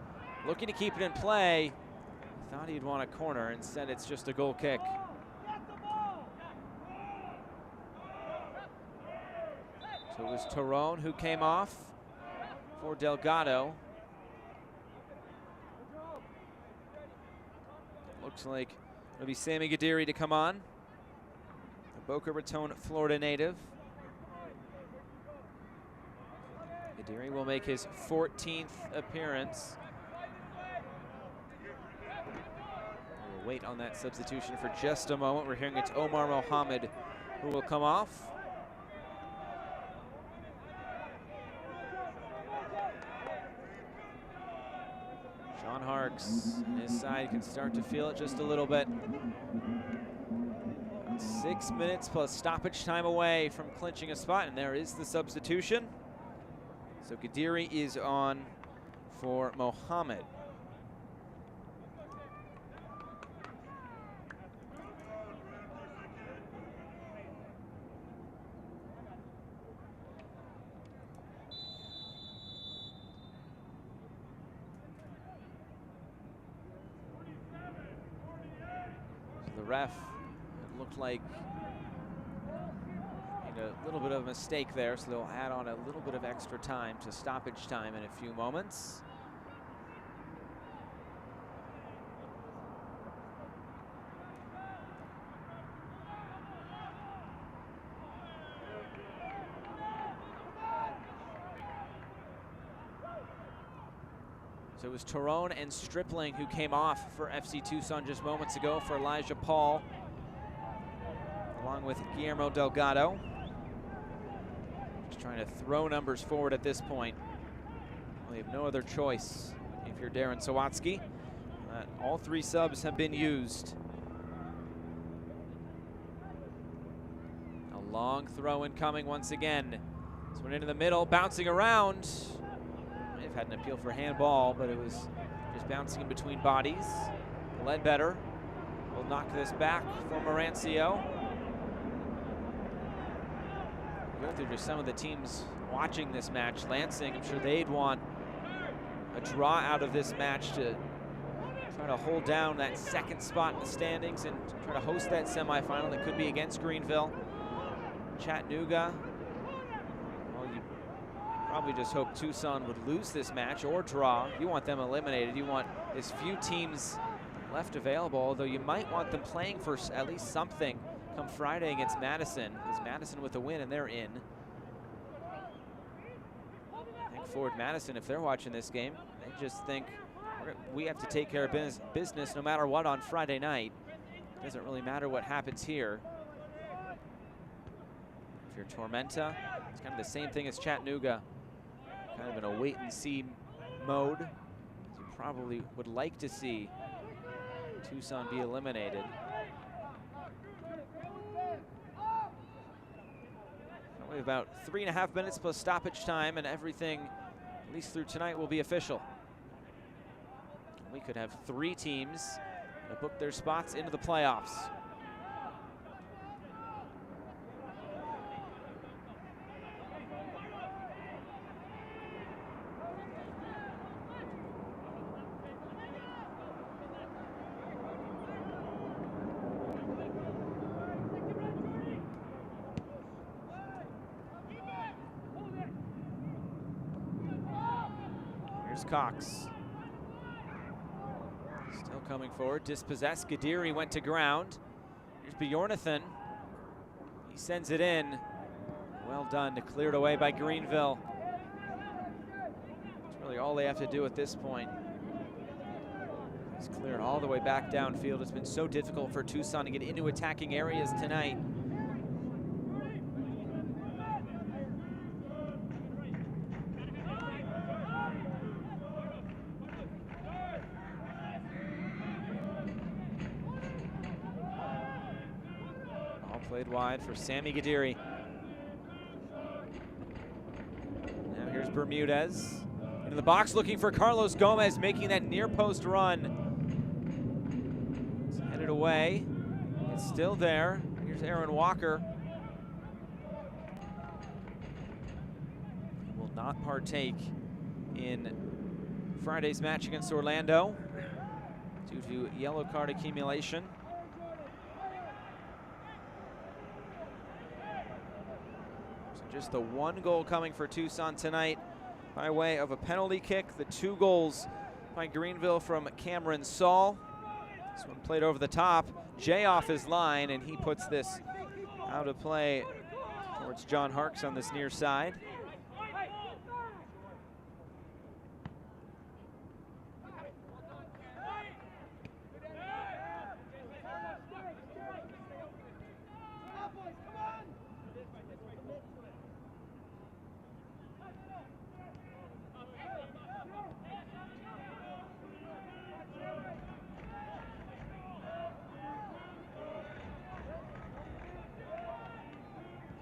looking to keep it in play. Thought he'd want a corner, instead it's just a goal kick. So it was Torone who came off for Delgado. Looks like it'll be Sammy Gadiri to come on, a Boca Raton, Florida native. Gadiri will make his 14th appearance. We'll wait on that substitution for just a moment. We're hearing it's Omar Mohammed who will come off. Sean Harks and his side can start to feel it just a little bit. 6 minutes plus stoppage time away from clinching a spot, and there is the substitution. So Gadiri is on for Mohammed. The ref, it looked like made a little bit of a mistake there, so they'll add on a little bit of extra time to stoppage time in a few moments. So it was Torone and Stripling who came off for FC Tucson just moments ago for Elijah Paul, along with Guillermo Delgado. Just trying to throw numbers forward at this point. We have no other choice if you're Darren Sawatsky. All 3 subs have been used. A long throw incoming once again. This one into the middle, bouncing around. They've had an appeal for handball, but it was just bouncing in between bodies. Ledbetter will knock this back for Marancio. Go through just some of the teams watching this match. Lansing, I'm sure they'd want a draw out of this match to try to hold down that 2nd spot in the standings and try to host that semifinal that could be against Greenville. Chattanooga, well, you probably just hope Tucson would lose this match or draw. You want them eliminated. You want as few teams left available, although you might want them playing for at least something come Friday against Madison, because Madison with a win and they're in. I think Ford Madison, if they're watching this game, they just think we have to take care of business no matter what on Friday night. It doesn't really matter what happens here. If you're Tormenta, it's kind of the same thing as Chattanooga. Kind of in a wait-and-see mode. You probably would like to see Tucson be eliminated. Probably about 3.5 minutes plus stoppage time, and everything, at least through tonight, will be official. We could have 3 teams that book their spots into the playoffs. Here's Cox. Still coming forward, dispossessed. Gadiri went to ground. Here's Bjornathan. He sends it in. Well done, cleared away by Greenville. That's really all they have to do at this point. He's cleared all the way back downfield. It's been so difficult for Tucson to get into attacking areas tonight. Played wide for Sammy Gadiri. Now here's Bermudez. Into the box looking for Carlos Gomez, making that near post run. It's headed away. It's still there. Here's Aaron Walker. He will not partake in Friday's match against Orlando due to yellow card accumulation. Just the 1 goal coming for Tucson tonight by way of a penalty kick. The 2 goals by Greenville from Cameron Saul. This one played over the top. Jay off his line, and he puts this out of play towards John Harkes on this near side.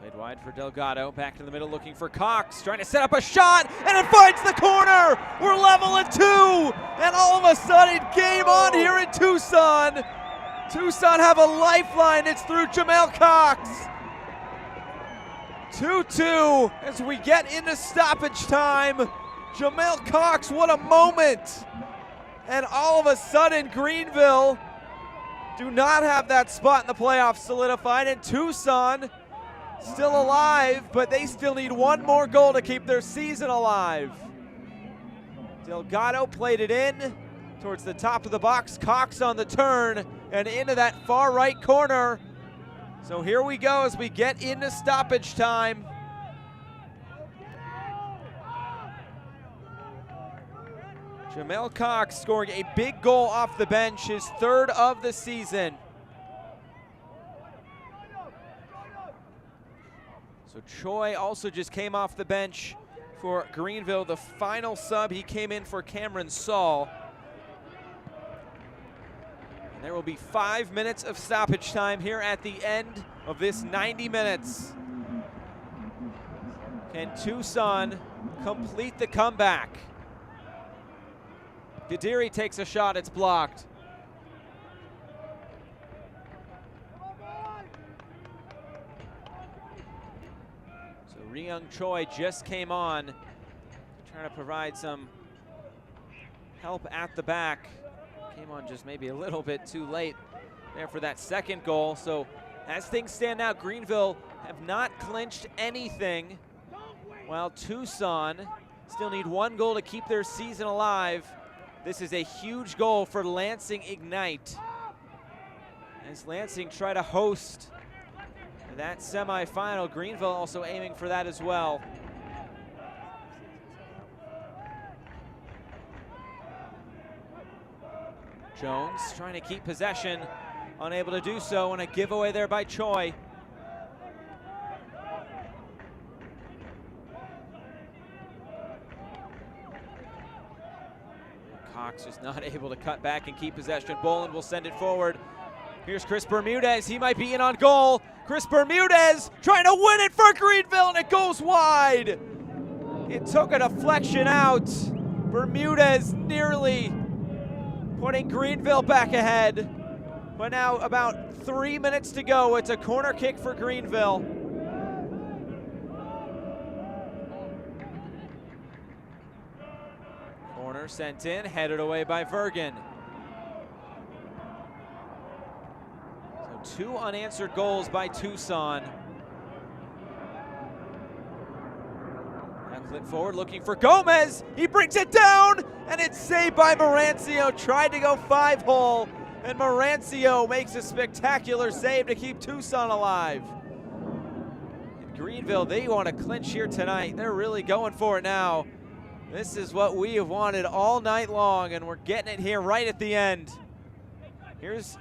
Played wide for Delgado, back to the middle looking for Cox, trying to set up a shot, and it finds the corner! We're level at 2! And all of a sudden, game on here in Tucson! Tucson have a lifeline, it's through Jamel Cox! 2-2 as we get into stoppage time. Jamel Cox, what a moment! And all of a sudden, Greenville do not have that spot in the playoffs solidified, and Tucson still alive, but they still need 1 more goal to keep their season alive. Delgado played it in towards the top of the box. Cox on the turn and into that far right corner. So here we go as we get into stoppage time. Jamel Cox scoring a big goal off the bench, his 3rd of the season. So Choi also just came off the bench for Greenville. The final sub, he came in for Cameron Saul. And there will be 5 minutes of stoppage time here at the end of this 90 minutes. Can Tucson complete the comeback? Gadiri takes a shot, it's blocked. Ryung Choi just came on, trying to provide some help at the back. Came on just maybe a little bit too late there for that 2nd goal. So as things stand now, Greenville have not clinched anything, while Tucson still need 1 goal to keep their season alive. This is a huge goal for Lansing Ignite, as Lansing try to host that semifinal. Greenville also aiming for that as well. Jones trying to keep possession, unable to do so, and a giveaway there by Choi. Cox Cox is not able to cut back and keep possession. Boland will send it forward. Here's Chris Bermudez. He might be in on goal. Chris Bermudez trying to win it for Greenville, and it goes wide. It took a deflection out. Bermudez nearly putting Greenville back ahead. But now about 3 minutes to go. It's a corner kick for Greenville. Corner sent in, headed away by Vergen. So 2 unanswered goals by Tucson. Now clip forward looking for Gomez. He brings it down, and it's saved by Marancio. Tried to go 5-hole, and Marancio makes a spectacular save to keep Tucson alive. And Greenville, they want to clinch here tonight. They're really going for it now. This is what we have wanted all night long, and we're getting it here right at the end. Here's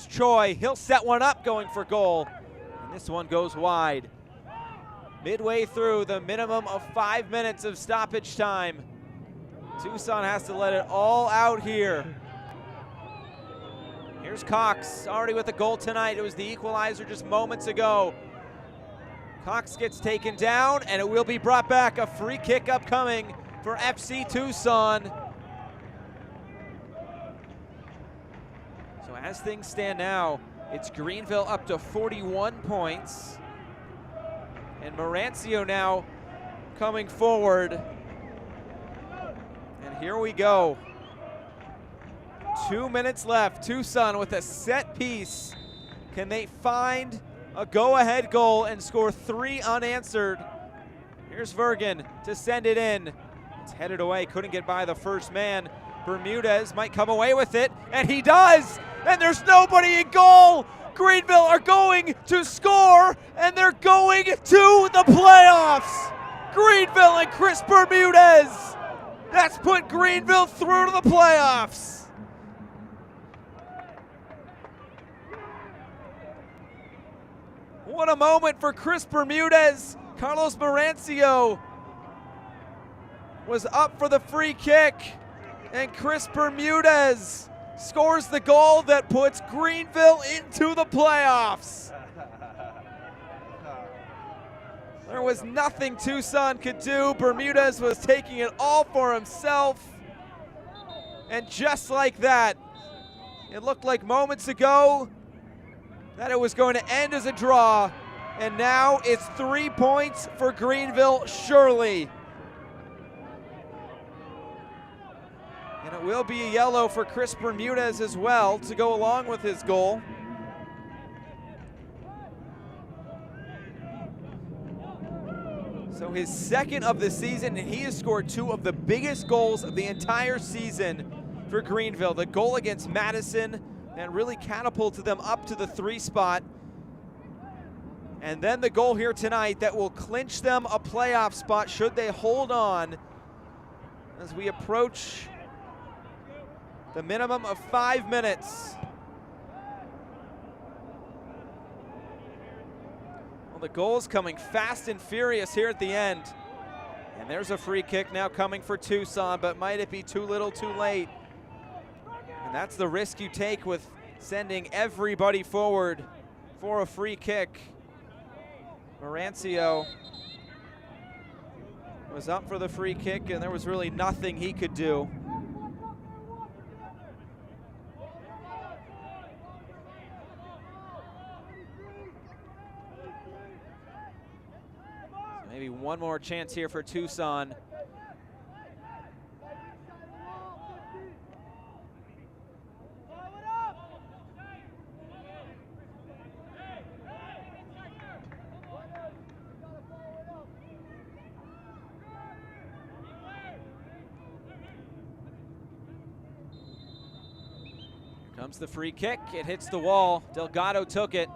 Choi. He'll set one up going for goal, and this one goes wide. Midway through the minimum of 5 minutes of stoppage time, Tucson has to let it all out here. Here's Cox, already with a goal tonight. It was the equalizer just moments ago. Cox gets taken down, and it will be brought back. A free kick upcoming for FC Tucson. So as things stand now, it's Greenville up to 41 points. And Marancio now coming forward. And here we go. 2 minutes left. Tucson with a set piece. Can they find a go-ahead goal and score 3 unanswered? Here's Vergen to send it in. It's headed away, couldn't get by the first man. Bermudez might come away with it, and he does! And there's nobody in goal! Greenville are going to score, and they're going to the playoffs! Greenville and Chris Bermudez! That's put Greenville through to the playoffs! What a moment for Chris Bermudez. Carlos Marancio was up for the free kick, and Chris Bermudez scores the goal that puts Greenville into the playoffs. There was nothing Tucson could do. Bermudez was taking it all for himself. And just like that, it looked like moments ago that it was going to end as a draw, and now it's 3 points for Greenville, surely. And it will be a yellow for Chris Bermudez as well to go along with his goal. So his second of the season, and he has scored 2 of the biggest goals of the entire season for Greenville. The goal against Madison and really catapulted them up to the 3 spot. And then the goal here tonight that will clinch them a playoff spot should they hold on as we approach the minimum of 5 minutes. Well, the goal's coming fast and furious here at the end. And there's a free kick now coming for Tucson, but might it be too little too late? And that's the risk you take with sending everybody forward for a free kick. Marancio was up for the free kick, and there was really nothing he could do. So maybe one more chance here for Tucson. Comes the free kick, it hits the wall. Delgado took it.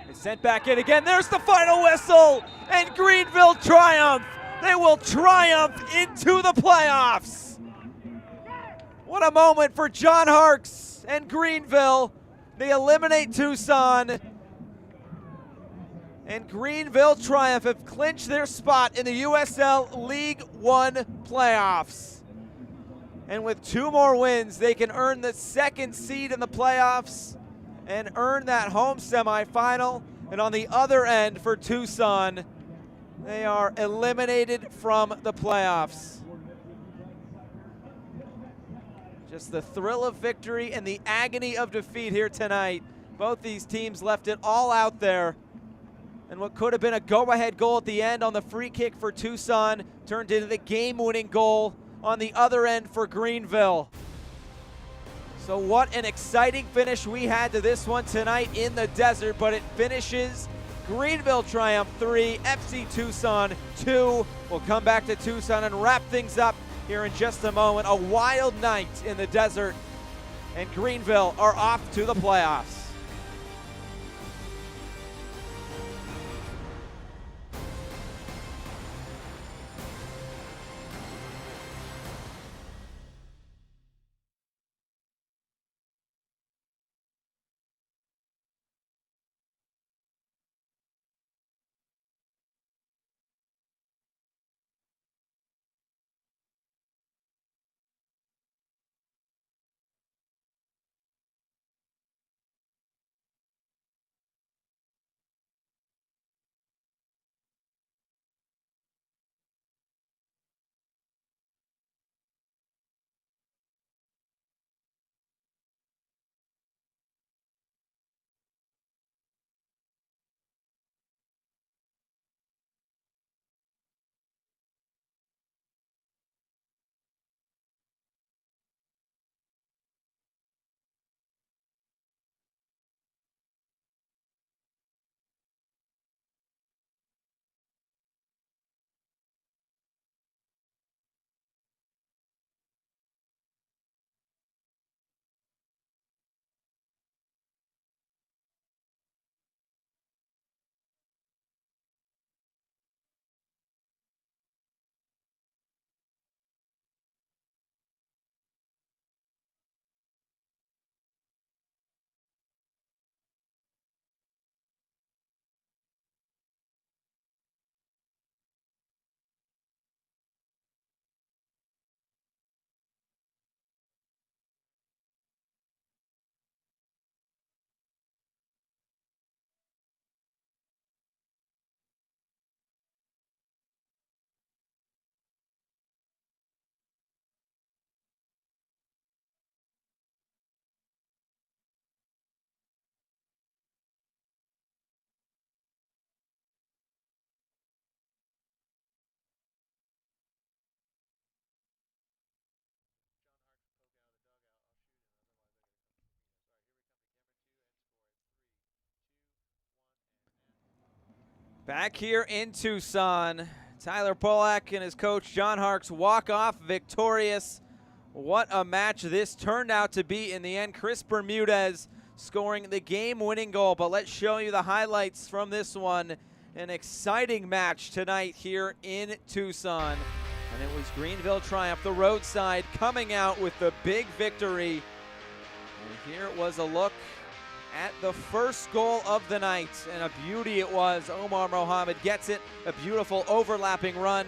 It's sent back in again. There's the final whistle, and Greenville triumph. They will triumph into the playoffs. What a moment for John Harkes and Greenville. They eliminate Tucson, and Greenville Triumph have clinched their spot in the USL League One playoffs. And with 2 more wins, they can earn the 2nd seed in the playoffs and earn that home semifinal. And on the other end for Tucson, they are eliminated from the playoffs. Just the thrill of victory and the agony of defeat here tonight. Both these teams left it all out there. And what could have been a go-ahead goal at the end on the free kick for Tucson turned into the game-winning goal on the other end for Greenville. So what an exciting finish we had to this one tonight in the desert, but it finishes Greenville Triumph 3, FC Tucson 2. We'll come back to Tucson and wrap things up here in just a moment. A wild night in the desert, and Greenville are off to the playoffs. Back here in Tucson, Tyler Polak and his coach John Harkes walk off victorious. What a match this turned out to be in the end. Chris Bermudez scoring the game-winning goal, but let's show you the highlights from this one. An exciting match tonight here in Tucson. And it was Greenville Triumph, the roadside, coming out with the big victory. And here was a look at the first goal of the night, and a beauty it was. Omar Mohammed gets it, a beautiful overlapping run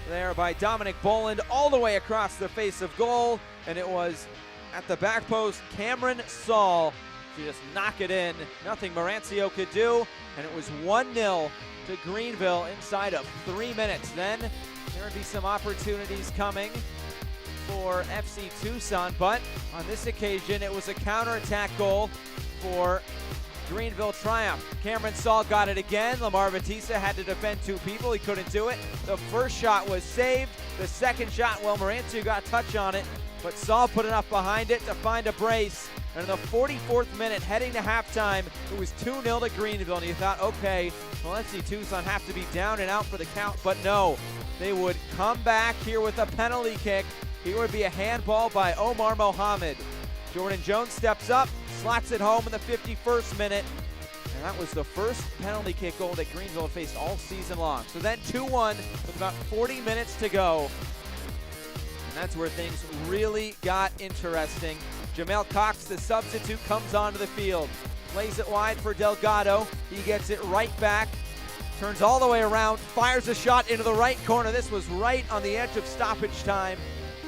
there by Dominic Boland all the way across the face of goal, and it was at the back post, Cameron Saul to just knock it in. Nothing Marancio could do, and it was 1-0 to Greenville inside of 3 minutes. Then there would be some opportunities coming for FC Tucson, but on this occasion it was a counterattack goal for Greenville Triumph. Cameron Saul got it again. Lamar Batista had to defend 2 people. He couldn't do it. The first shot was saved. The second shot, well, Marancio got a touch on it, but Saul put enough behind it to find a brace. And in the 44th minute, heading to halftime, it was 2-0 to Greenville, and you thought, okay, well, FC Tucson have to be down and out for the count, but no. They would come back here with a penalty kick. Here would be a handball by Omar Mohammed. Jordan Jones steps up, slots it home in the 51st minute, and that was the first penalty kick goal that Greenville faced all season long. So then 2-1 with about 40 minutes to go, and that's where things really got interesting. Jamel Cox, the substitute, comes onto the field, plays it wide for Delgado. He gets it right back, turns all the way around, fires a shot into the right corner. This was right on the edge of stoppage time.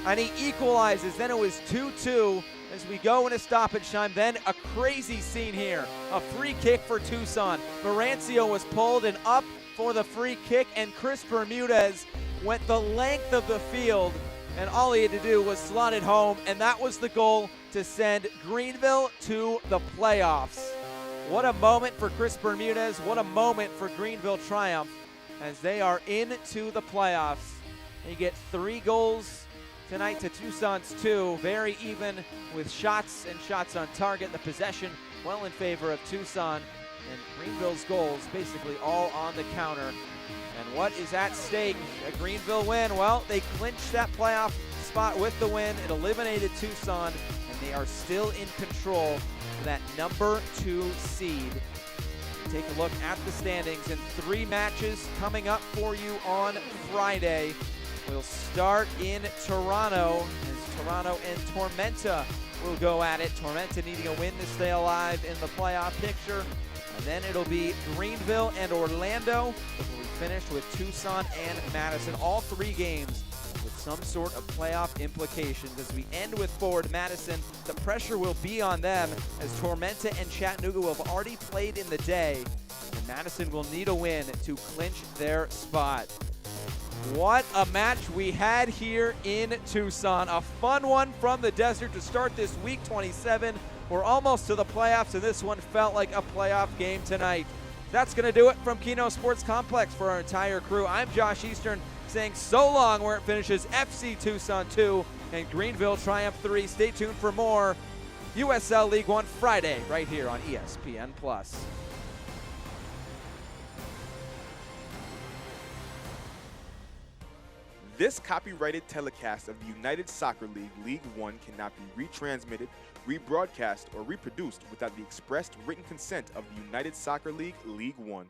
and he equalizes. Then it was 2-2 as we go into stoppage time. Then a crazy scene here. A free kick for Tucson. Marancio was pulled and up for the free kick, and Chris Bermudez went the length of the field, and all he had to do was slot it home, and that was the goal to send Greenville to the playoffs. What a moment for Chris Bermudez. What a moment for Greenville Triumph as they are into the playoffs. They get 3 goals tonight to Tucson's 2. Very even with shots and shots on target. The possession well in favor of Tucson, and Greenville's goals basically all on the counter. And what is at stake? A Greenville win. Well, they clinched that playoff spot with the win. It eliminated Tucson, and they are still in control for that number 2 seed. Take a look at the standings, and 3 matches coming up for you on Friday. We'll start in Toronto as Toronto and Tormenta will go at it. Tormenta needing a win to stay alive in the playoff picture. And then it'll be Greenville and Orlando before we finish with Tucson and Madison. All 3 games with some sort of playoff implications. As we end with Ford Madison, the pressure will be on them as Tormenta and Chattanooga will have already played in the day, and Madison will need a win to clinch their spot. What a match we had here in Tucson. A fun one from the desert to start this week 27. We're almost to the playoffs, and this one felt like a playoff game tonight. That's going to do it from Keno Sports Complex for our entire crew. I'm Josh Eastern saying so long where it finishes. FC Tucson 2 and Greenville Triumph 3. Stay tuned for more USL League One Friday right here on ESPN+. This copyrighted telecast of the United Soccer League League One cannot be retransmitted, rebroadcast, or reproduced without the expressed written consent of the United Soccer League League One.